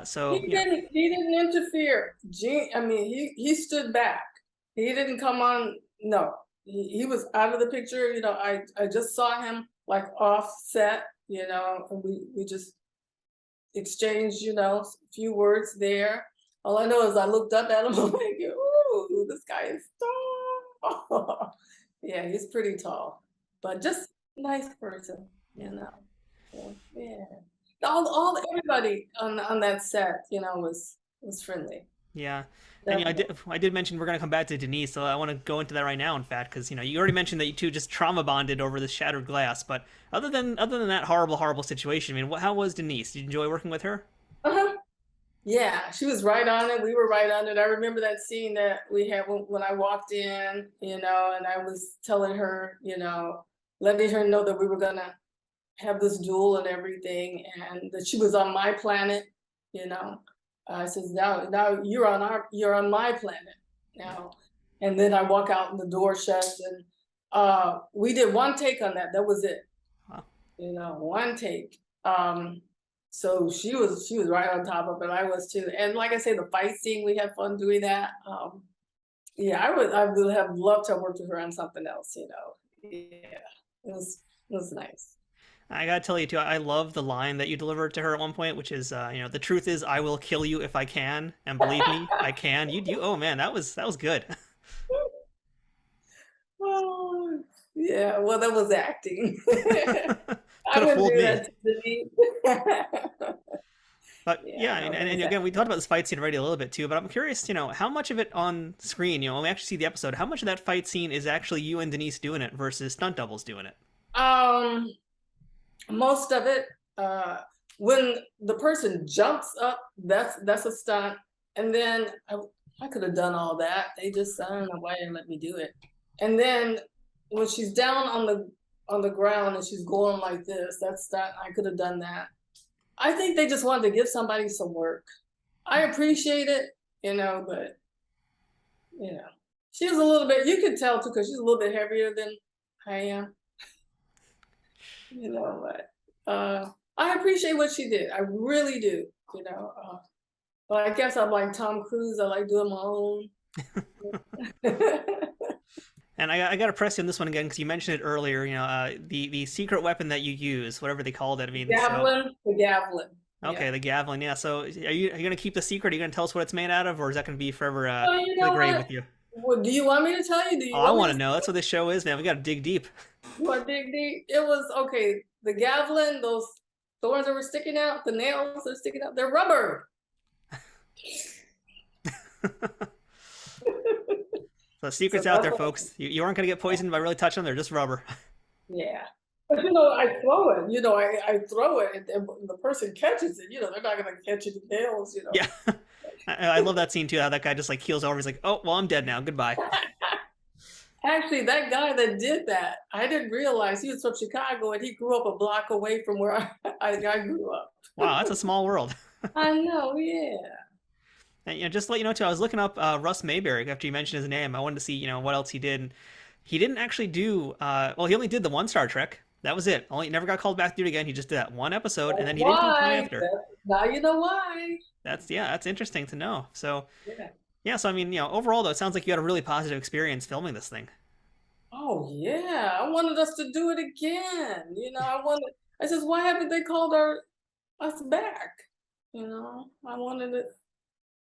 So He didn't interfere. Gene, I mean, he stood back. He didn't come on. No, he was out of the picture. I just saw him like offset. And we just exchanged, a few words there. All I know is I looked up at him. I'm like, ooh, this guy is tall. Yeah, he's pretty tall, but just nice person. So, yeah. Everybody on that set, was friendly. yeah. And I did mention we're going to come back to Denise, so I want to go into that right now, in fact, because you already mentioned that you two just trauma bonded over this shattered glass. But other than that horrible situation, I mean, how was Denise? Did you enjoy working with her? Uh-huh. Yeah, she was right on it. We were right on it. I remember that scene that we had when I walked in, and I was telling her, letting her know that we were gonna have this duel and everything, and that she was on my planet. I says, now you're on my planet now. And then I walk out and the door shuts, and we did one take on that. That was it. Wow. One take. So she was right on top of it. I was too. And like I say, the fight scene, we had fun doing that. Yeah, I would have loved to have worked with her on something else, Yeah, it was nice. I gotta tell you too, I love the line that you delivered to her at one point, which is, the truth is, I will kill you if I can, and believe me, I can. Oh man, that was good. Oh, yeah. Well, that was acting. I Could have wouldn't fooled do me. that to Denise. But Yeah, no, and again, we talked about this fight scene already a little bit too, but I'm curious, how much of it on screen, when we actually see the episode, how much of that fight scene is actually you and Denise doing it versus stunt doubles doing it? Most of it, when the person jumps up, that's a stunt. And then I could have done all that. They just, I don't know why they didn't let me do it. And then when she's down on the ground and she's going like this, that's stunt. I could have done that. I think they just wanted to give somebody some work. I appreciate it, but she was a little bit, you could tell too, because she's a little bit heavier than I am. But I appreciate what she did. I really do, but I guess I'm like Tom Cruise. I like doing my own. And I got to press you on this one again because you mentioned it earlier. The secret weapon that you use, whatever they called it. I mean, the Gavelin. Okay, the Gavelin. Yeah. So are you going to keep the secret? Are you going to tell us what it's made out of, or is that going to be forever to the grave with you? Well, do you want me to tell you? I want to know. That's what this show is, man. We got to dig deep. You want to dig deep? It was okay. The Gavelin, those thorns that were sticking out, the nails that are sticking out, they're rubber. So secret's out there, folks. You aren't going to get poisoned by really touching them. They're just rubber. Yeah. But I throw it. I throw it, and the person catches it. They're not going to catch it in nails. Yeah. I love that scene too. How that guy just like keels over. He's like, "Oh, well, I'm dead now. Goodbye." Actually, that guy that did that, I didn't realize he was from Chicago, and he grew up a block away from where I grew up. Wow, that's a small world. I know. Yeah. And just to let you know too, I was looking up Russ Mayberry after you mentioned his name. I wanted to see what else he did. And he didn't actually do he only did the one Star Trek. That was it. Never got called back to do it again. He just did that one episode, and then he didn't do it after. Now you know why. That's interesting to know. So so I mean, overall though, it sounds like you had a really positive experience filming this thing. Oh yeah, I wanted us to do it again. I said, why haven't they called us back? I wanted it.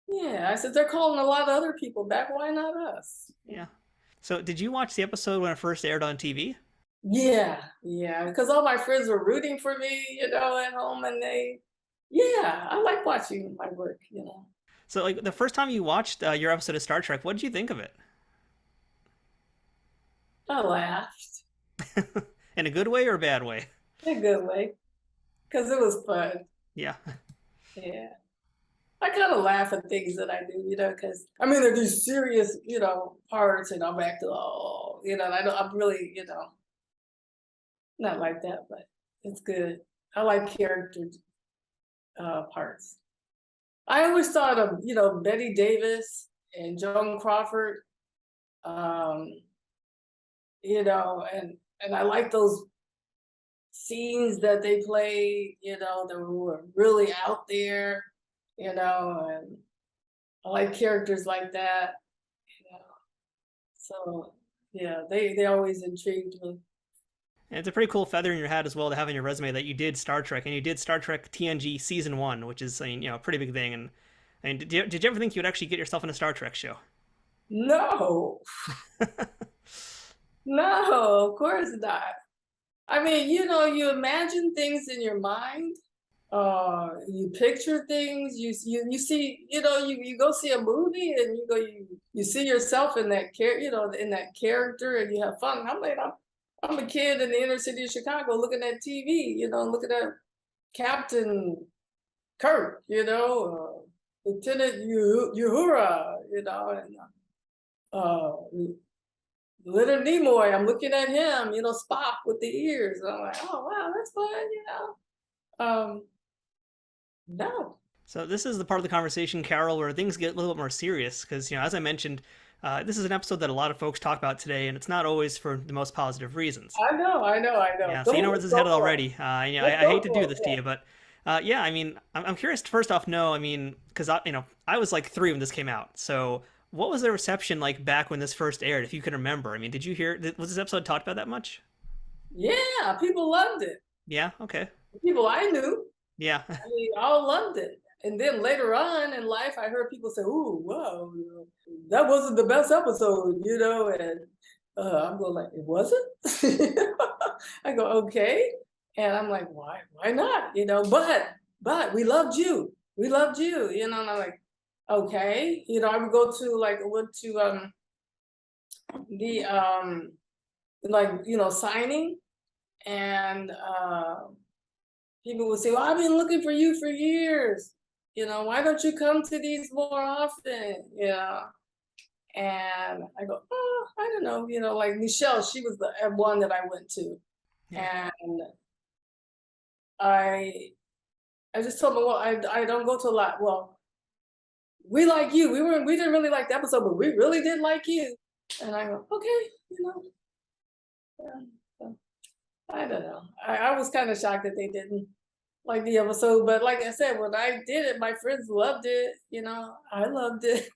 Yeah, I said, they're calling a lot of other people back. Why not us? Yeah. So did you watch the episode when it first aired on TV? Yeah, because all my friends were rooting for me, at home, and I like watching my work, So like the first time you watched your episode of Star Trek, what did you think of it? I laughed. In a good way or a bad way? In a good way, because it was fun. Yeah. Yeah. I kind of laugh at things that I do, because there are these serious, parts, and I'm back to, I'm really, not like that, but it's good. I like character parts. I always thought of, Betty Davis and Joan Crawford, and I like those scenes that they play, that were really out there. And I like characters like that, So yeah, they always intrigued me. And it's a pretty cool feather in your hat as well to have in your resume that you did Star Trek, and you did Star Trek TNG Season 1, which is a pretty big thing. And did you ever think you would actually get yourself in a Star Trek show? No. No, of course not. You imagine things in your mind. You picture things, you see, you go see a movie and you see yourself in that in that character, and you have fun. I'm a kid in the inner city of Chicago looking at TV, looking at Captain Kirk, Lieutenant Uhura, and Leonard Nimoy. I'm looking at him, Spock with the ears. And I'm like, oh wow, that's fun, No. So this is the part of the conversation, Karole, where things get a little bit more serious because, as I mentioned, this is an episode that a lot of folks talk about today, and it's not always for the most positive reasons. I know. Yeah, so you know where this is headed already. I hate to do this to you, but I'm curious to first off know, because I was like 3 when this came out. So what was the reception like back when this first aired, if you can remember? Did you hear, was this episode talked about that much? Yeah, people loved it. Yeah, okay. People I knew. Yeah. All loved it. And then later on in life, I heard people say, "Ooh, wow, that wasn't the best episode," and I'm going like, "It wasn't?" I go, "Okay." And I'm like, why not? But we loved you. we loved you, and I'm like, okay. I would go to the signing, and people would say, well, I've been looking for you for years. Why don't you come to these more often? And I go, oh, I don't know, like Michelle, she was the one that I went to. Yeah. And I just told them, well, I don't go to a lot. Well, we like you. We didn't really like the episode, but we really did like you. And I go, okay, yeah, so, I don't know. I was kind of shocked that they didn't like the episode, but like I said, when I did it, my friends loved it. I loved it.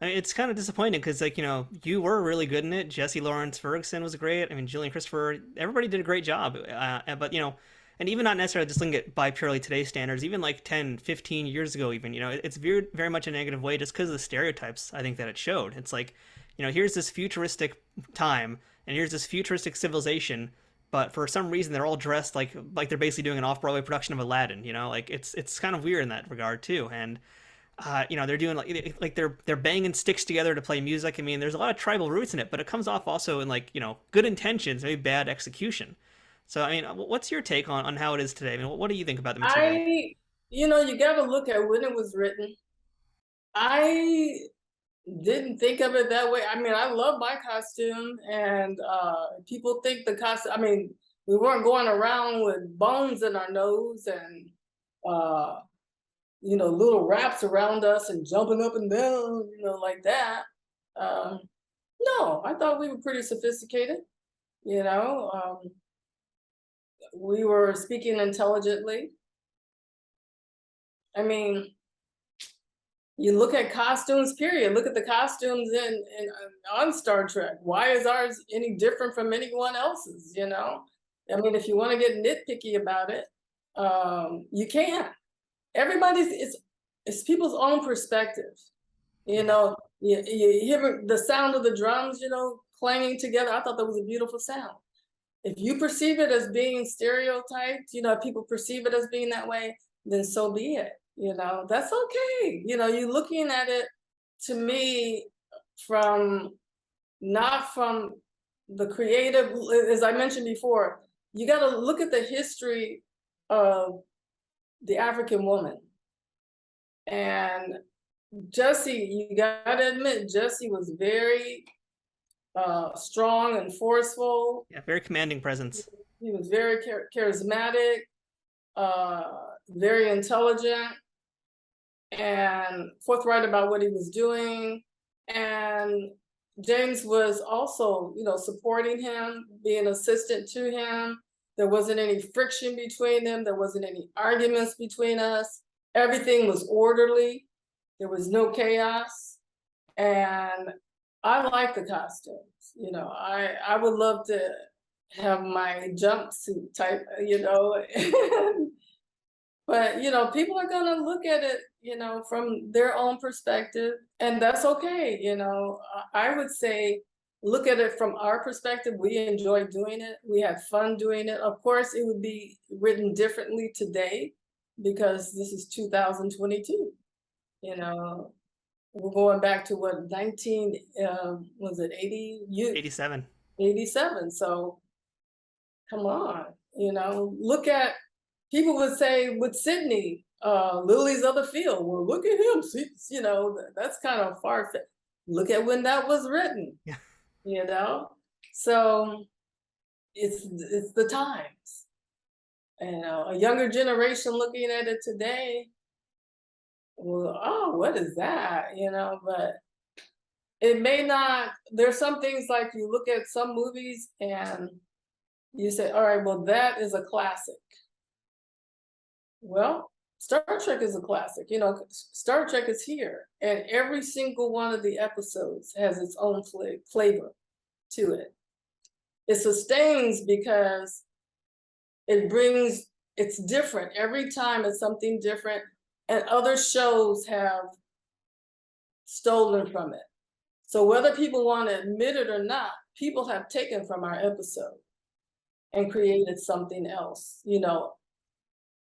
I mean, it's kind of disappointing because, like, you were really good in it. Jesse Lawrence Ferguson was great. I mean, Julian Christopher, everybody did a great job. But, and even not necessarily just looking at by purely today's standards, even like 10, 15 years ago, even, it's very, very much a negative way just because of the stereotypes I think that it showed. It's like, here's this futuristic time and here's this futuristic civilization, but for some reason they're all dressed like they're basically doing an off-Broadway production of Aladdin. Like it's kind of weird in that regard too. And they're doing like they're banging sticks together to play music. I mean, there's a lot of tribal roots in it, but it comes off also in like good intentions, maybe bad execution. So I mean, what's your take on how it is today? I mean, what do you think about the material? You got to look at when it was written. I didn't think of it that way. I mean, I love my costume, and people think the costume. I mean, we weren't going around with bones in our nose and little wraps around us and jumping up and down, like that. No, I thought we were pretty sophisticated. We were speaking intelligently. I mean, you look at costumes, period. Look at the costumes on Star Trek. Why is ours any different from anyone else's, I mean, if you want to get nitpicky about it, you can. It's people's own perspective. You hear the sound of the drums, clanging together. I thought that was a beautiful sound. If you perceive it as being stereotyped, people perceive it as being that way, then so be it. That's okay. You're looking at it, to me, not from the creative, as I mentioned before, you got to look at the history of the African woman. And Jessie, you got to admit, Jessie was very strong and forceful. Yeah, very commanding presence. He was very charismatic, very intelligent, and forthright about what he was doing. And James was also, supporting him, being assistant to him. There wasn't any friction between them. There wasn't any arguments between us. Everything was orderly. There was no chaos. And I like the costumes. I would love to have my jumpsuit type, but people are gonna look at it, from their own perspective, and that's okay. I would say look at it from our perspective. We enjoyed doing it. We had fun doing it. Of course, it would be written differently today because this is 2022. We're going back to what, 87. 87. So come on, look at, people would say with Sydney, Lilies of the Field. Well, look at him. That's kind of far-fetched. Look at when that was written. Yeah. So it's the times. A younger generation looking at it today, well, oh, what is that? But it may not. There's some things like you look at some movies and you say, all right, well, that is a classic. Well, Star Trek is a classic. Star Trek is here, and every single one of the episodes has its own flavor to it. It sustains because it's different. Every time it's something different, and other shows have stolen from it. So whether people want to admit it or not, people have taken from our episode and created something else,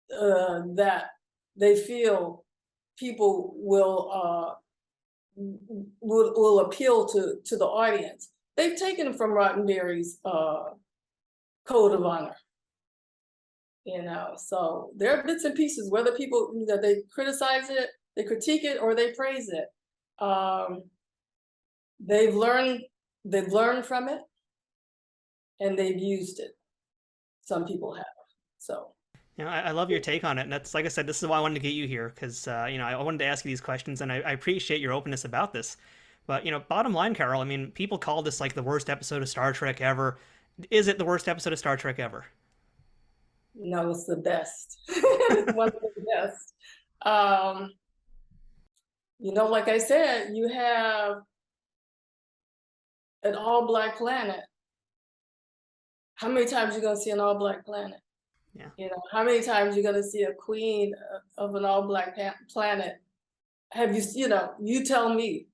that they feel people will appeal to the audience. They've taken from Roddenberry's Code of Honor. So there are bits and pieces, whether people they criticize it, they critique it, or they praise it. They've learned from it, and they've used it. Some people have. So. I love your take on it, and that's, like I said, this is why I wanted to get you here, because I wanted to ask you these questions, and I appreciate your openness about this. But bottom line, Karole, I mean, people call this like the worst episode of Star Trek ever. Is it the worst episode of Star Trek ever? No, it's the best. It's one of the best. Like I said, you have an all-black planet. How many times are you gonna see an all-black planet? Yeah. How many times you're gonna see a queen of an all-black planet? Have you, you tell me,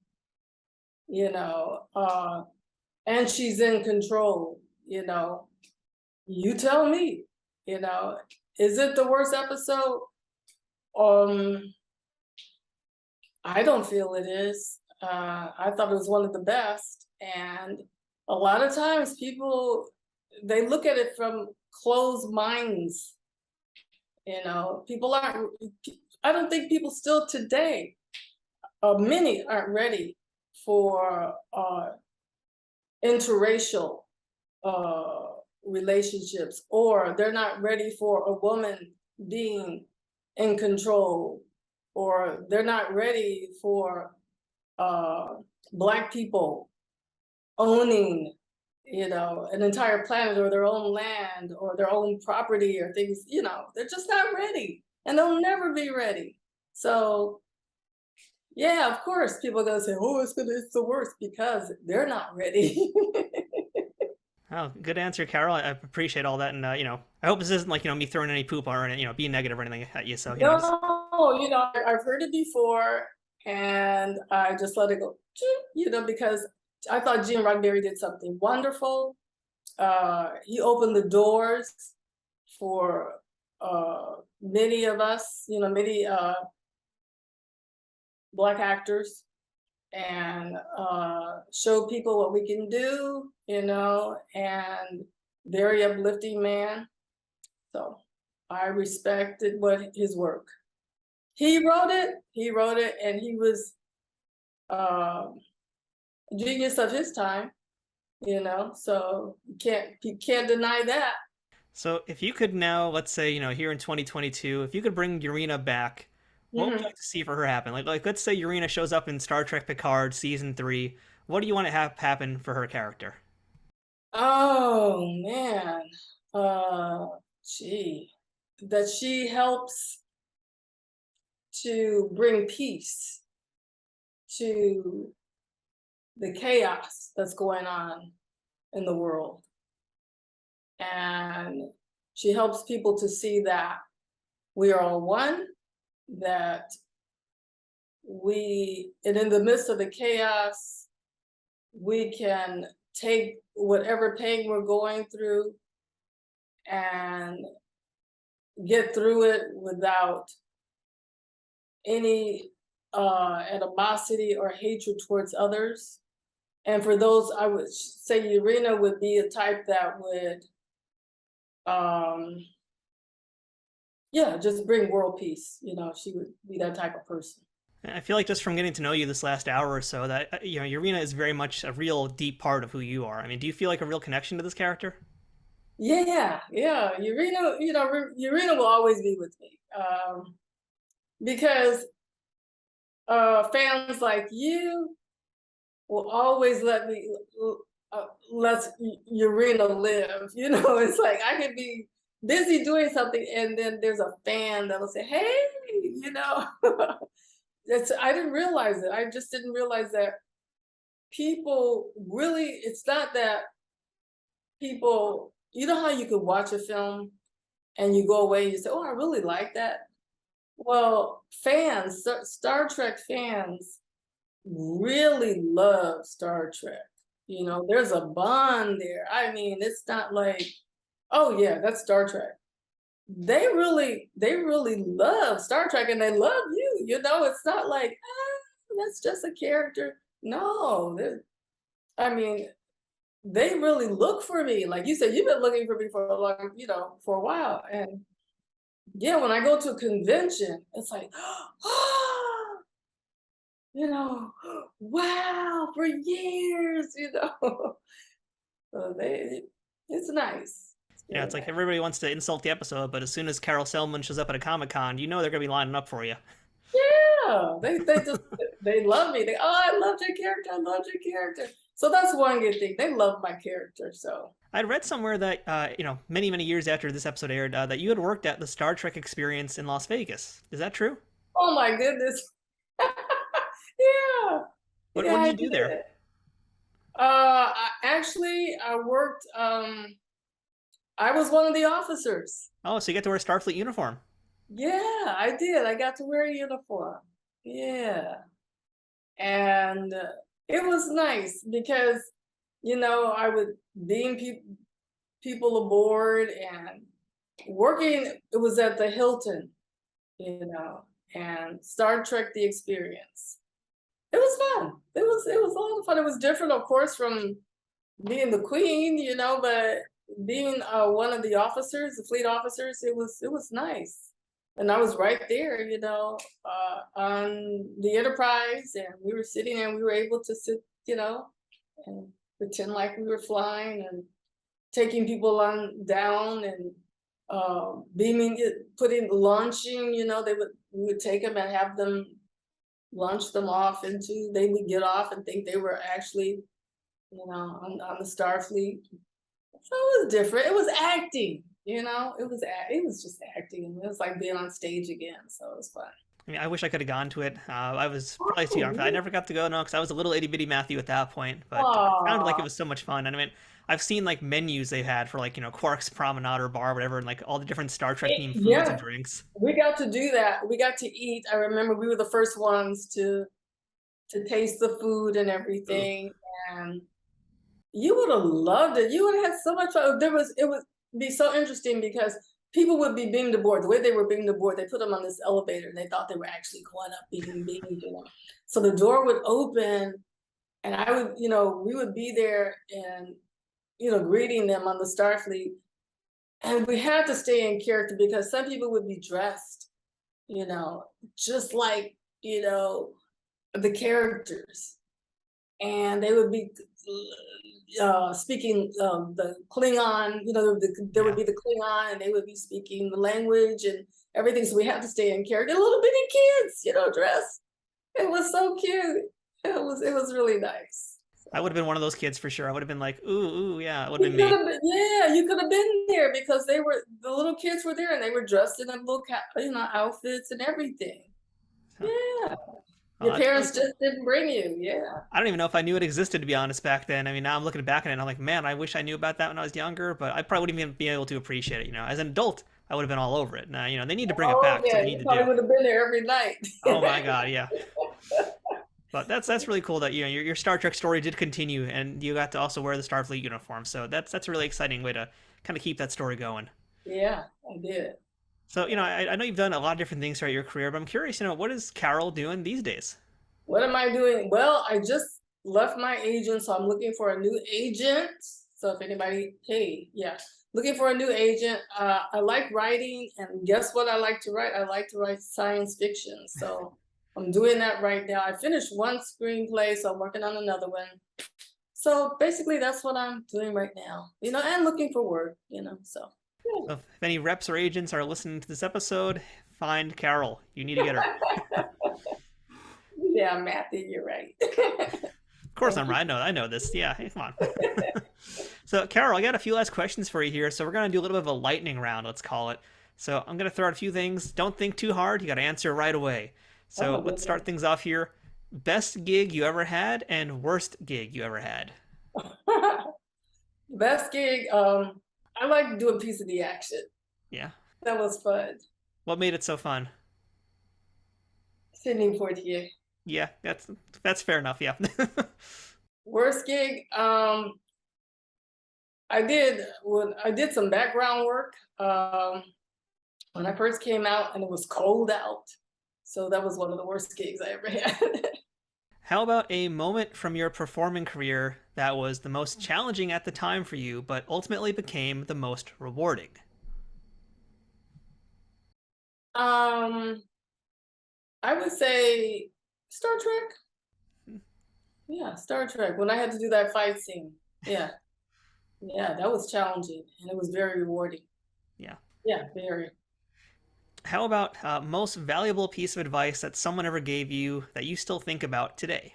and she's in control, you tell me, is it the worst episode? I don't feel it is. I thought it was one of the best. And a lot of times people, they look at it from closed minds. People aren't, I don't think people still today, many aren't ready for interracial relationships, or they're not ready for a woman being in control, or they're not ready for Black people owning an entire planet or their own land or their own property or things. They're just not ready, and they'll never be ready. So yeah, of course people are gonna say, oh, it's the worst, because they're not ready. Oh, good answer, Karole. I appreciate all that, and I hope this isn't like me throwing any poop or being negative or anything at you. So No, I've heard it before, and I just let it go. Because I thought Gene Roddenberry did something wonderful. He opened the doors for many of us, many Black actors, and show people what we can do, and very uplifting man. So I respected his work. He wrote it, and he was genius of his time, so you can't deny that. So if you could now, let's say, here in 2022, if you could bring Yareena back, what would you like to see for her happen? Like let's say Yareena shows up in Star Trek Picard season 3. What do you want to have happen for her character? Oh man, that she helps to bring peace to the chaos that's going on in the world, and she helps people to see that we are all one, that and in the midst of the chaos, we can take whatever pain we're going through and get through it without any animosity or hatred towards others. And for those, I would say Yareena would be a type that would just bring world peace. She would be that type of person. I feel like just from getting to know you this last hour or so that, Yareena is very much a real deep part of who you are. I mean, do you feel like a real connection to this character? Yeah. Yareena, Yareena will always be with me. Because fans like you will always let Yareena live. It's like I could be busy doing something, and then there's a fan that'll say, hey, I didn't realize it. I just didn't realize that people really, it's not that people, how you could watch a film and you go away and you say, oh, I really like that. Well, fans, Star Trek fans really love Star Trek. There's a bond there. I mean, it's not like, oh yeah, that's Star Trek. they really love Star Trek and they love you. You know, it's not like, that's just a character. No, I mean, they really look for me. Like you said, you've been looking for me for a long, for a while. And yeah, when I go to a convention, it's like, wow, for years, So it's nice. It's Yeah, really it's like nice. everybody wants to insult the episode, but as soon as Karole Selmon shows up at a Comic-Con, you know they're going to be lining up for you. Yeah, they just they love me. I loved your character. I loved your character. So that's one good thing. They love my character. So I'd read somewhere that, many, many years after this episode aired, that you had worked at the Star Trek experience in Las Vegas. Is that true? oh my goodness. Yeah. What did I you do there? did. I worked. I was one of the officers. Oh, so you get to wear a Starfleet uniform. Yeah, I did. I got to wear a uniform. Yeah. And it was nice because, I would beam people aboard and working. It was at the Hilton, and Star Trek the Experience. It was fun. It was a lot of fun. It was different, of course, from being the queen, but being one of the officers, the fleet officers, it was nice. And I was right there, on the Enterprise, and we were sitting and we were able to sit, and pretend like we were flying and taking people on down and beaming, launching, we would take them and have them launch them off into, they would get off and think they were actually, on the Starfleet. So it was different. It was acting, it was just acting. It was like being on stage again. So it was fun. I mean, I wish I could have gone to it. I was probably too young. I never got to go, no, because I was a little itty bitty Matthew at that point. But it sounded like it was so much fun. And I mean, I've seen like menus they had for like, Quark's Promenade or Bar, or whatever, and like all the different Star Trek themed foods and drinks. We got to do that. We got to eat. I remember we were the first ones to taste the food and everything. Ooh. And you would have loved it. You would have had so much fun. It would be so interesting because people would be beamed aboard. The way they were beamed aboard, they put them on this elevator and they thought they were actually going up being beamed. So the door would open and I would, we would be there and, greeting them on the Starfleet. And we had to stay in character because some people would be dressed, just like, the characters. And they would be speaking the Klingon, there would be the Klingon and they would be speaking the language and everything. So we had to stay in character. Little bitty kids, dressed. It was so cute. It was really nice. I would have been one of those kids for sure. I would have been like, ooh, yeah, it would have been me. You could have been there because the little kids were there and they were dressed in little, outfits and everything. Yeah. Your parents just didn't bring you, yeah. I don't even know if I knew it existed, to be honest, back then. I mean, now I'm looking back at it and I'm like, man, I wish I knew about that when I was younger, but I probably wouldn't even be able to appreciate it, As an adult, I would have been all over it. Now, they need to bring it back. Yeah, so they need you probably would have been there every night. Oh my God, yeah. But that's really cool that your Star Trek story did continue and you got to also wear the Starfleet uniform. So that's a really exciting way to kind of keep that story going. Yeah, I did. So, I know you've done a lot of different things throughout your career, but I'm curious, what is Karole doing these days? What am I doing? Well, I just left my agent, so I'm looking for a new agent. So if anybody, looking for a new agent. I like writing, and guess what I like to write? I like to write science fiction. So I'm doing that right now. I finished one screenplay, so I'm working on another one. So basically that's what I'm doing right now, and looking for work, so. So if any reps or agents are listening to this episode, find Karole. You need to get her. Yeah, Matthew, you're right. Of course I'm right. I know this. Yeah, come on. So, Karole, I got a few last questions for you here. So we're going to do a little bit of a lightning round, let's call it. So I'm going to throw out a few things. Don't think too hard. You got to answer right away. So let's start things off here. Best gig you ever had and worst gig you ever had? Best gig, I like doing Piece of the Action. Yeah. That was fun. What made it so fun? Sydney Poitier. Yeah, that's fair enough, yeah. Worst gig, I did some background work when I first came out, and it was cold out. So that was one of the worst gigs I ever had. How about a moment from your performing career that was the most challenging at the time for you, but ultimately became the most rewarding? I would say Star Trek. Yeah, Star Trek. When I had to do that fight scene. Yeah. Yeah, that was challenging, and it was very rewarding. Yeah. Yeah, very. How about most valuable piece of advice that someone ever gave you that you still think about today?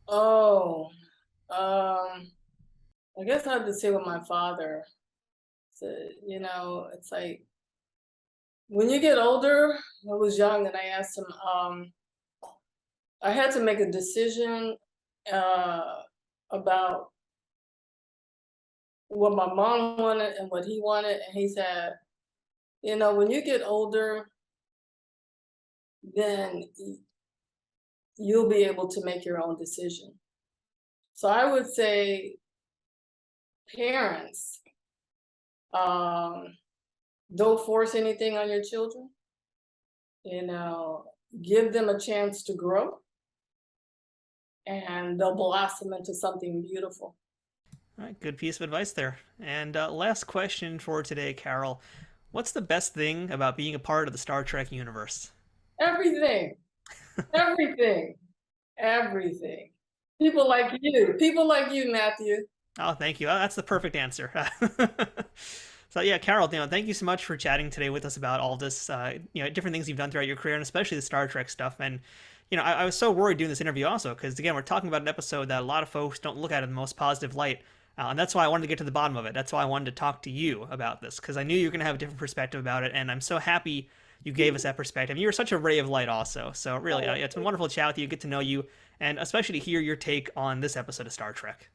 Oh, I guess I have to say with my father. So, it's like when you get older, I was young and I asked him, I had to make a decision about what my mom wanted and what he wanted. And he said, when you get older, then you'll be able to make your own decision. So I would say parents, don't force anything on your children. Give them a chance to grow, and they'll blossom into something beautiful. All right, good piece of advice there. And last question for today, Karole. What's the best thing about being a part of the Star Trek universe? Everything. Everything. Everything. People like you, Matthew. Oh, thank you. That's the perfect answer. So yeah, Karole, thank you so much for chatting today with us about all this, different things you've done throughout your career, and especially the Star Trek stuff. And I was so worried doing this interview also because, again, we're talking about an episode that a lot of folks don't look at in the most positive light. And that's why I wanted to get to the bottom of it. That's why I wanted to talk to you about this, because I knew you were going to have a different perspective about it. And I'm so happy you gave us that perspective. You were such a ray of light also. So really, it's been wonderful to chat with you, get to know you, and especially to hear your take on this episode of Star Trek.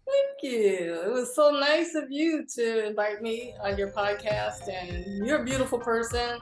Thank you. It was so nice of you to invite me on your podcast. And you're a beautiful person,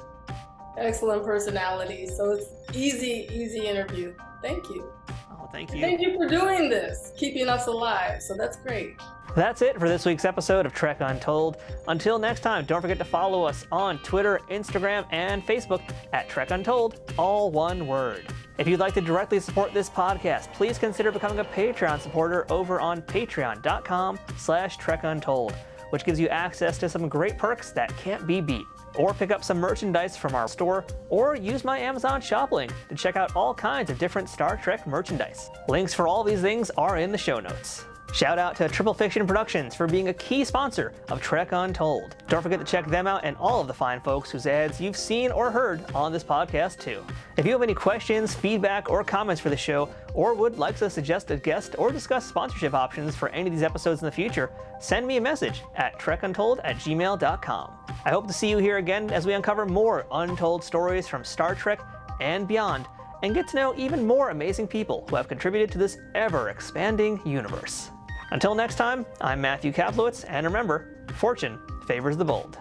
excellent personality. So it's easy interview. Thank you. Oh, thank you. Thank you for doing this, keeping us alive. So that's great. That's it for this week's episode of Trek Untold. Until next time, don't forget to follow us on Twitter, Instagram, and Facebook at Trek Untold, all one word. If you'd like to directly support this podcast, please consider becoming a Patreon supporter over on patreon.com/TrekUntold, which gives you access to some great perks that can't be beat. Or pick up some merchandise from our store, or use my Amazon shop link to check out all kinds of different Star Trek merchandise. Links for all these things are in the show notes. Shout out to Triple Fiction Productions for being a key sponsor of Trek Untold. Don't forget to check them out and all of the fine folks whose ads you've seen or heard on this podcast too. If you have any questions, feedback, or comments for the show, or would like to suggest a guest or discuss sponsorship options for any of these episodes in the future, send me a message at trekuntold@gmail.com. I hope to see you here again as we uncover more untold stories from Star Trek and beyond, and get to know even more amazing people who have contributed to this ever-expanding universe. Until next time, I'm Matthew Kaplowitz, and remember, fortune favors the bold.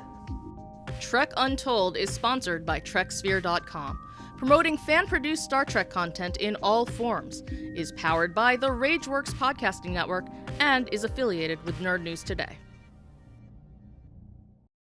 Trek Untold is sponsored by TrekSphere.com, promoting fan-produced Star Trek content in all forms, is powered by the RageWorks podcasting network, and is affiliated with Nerd News Today.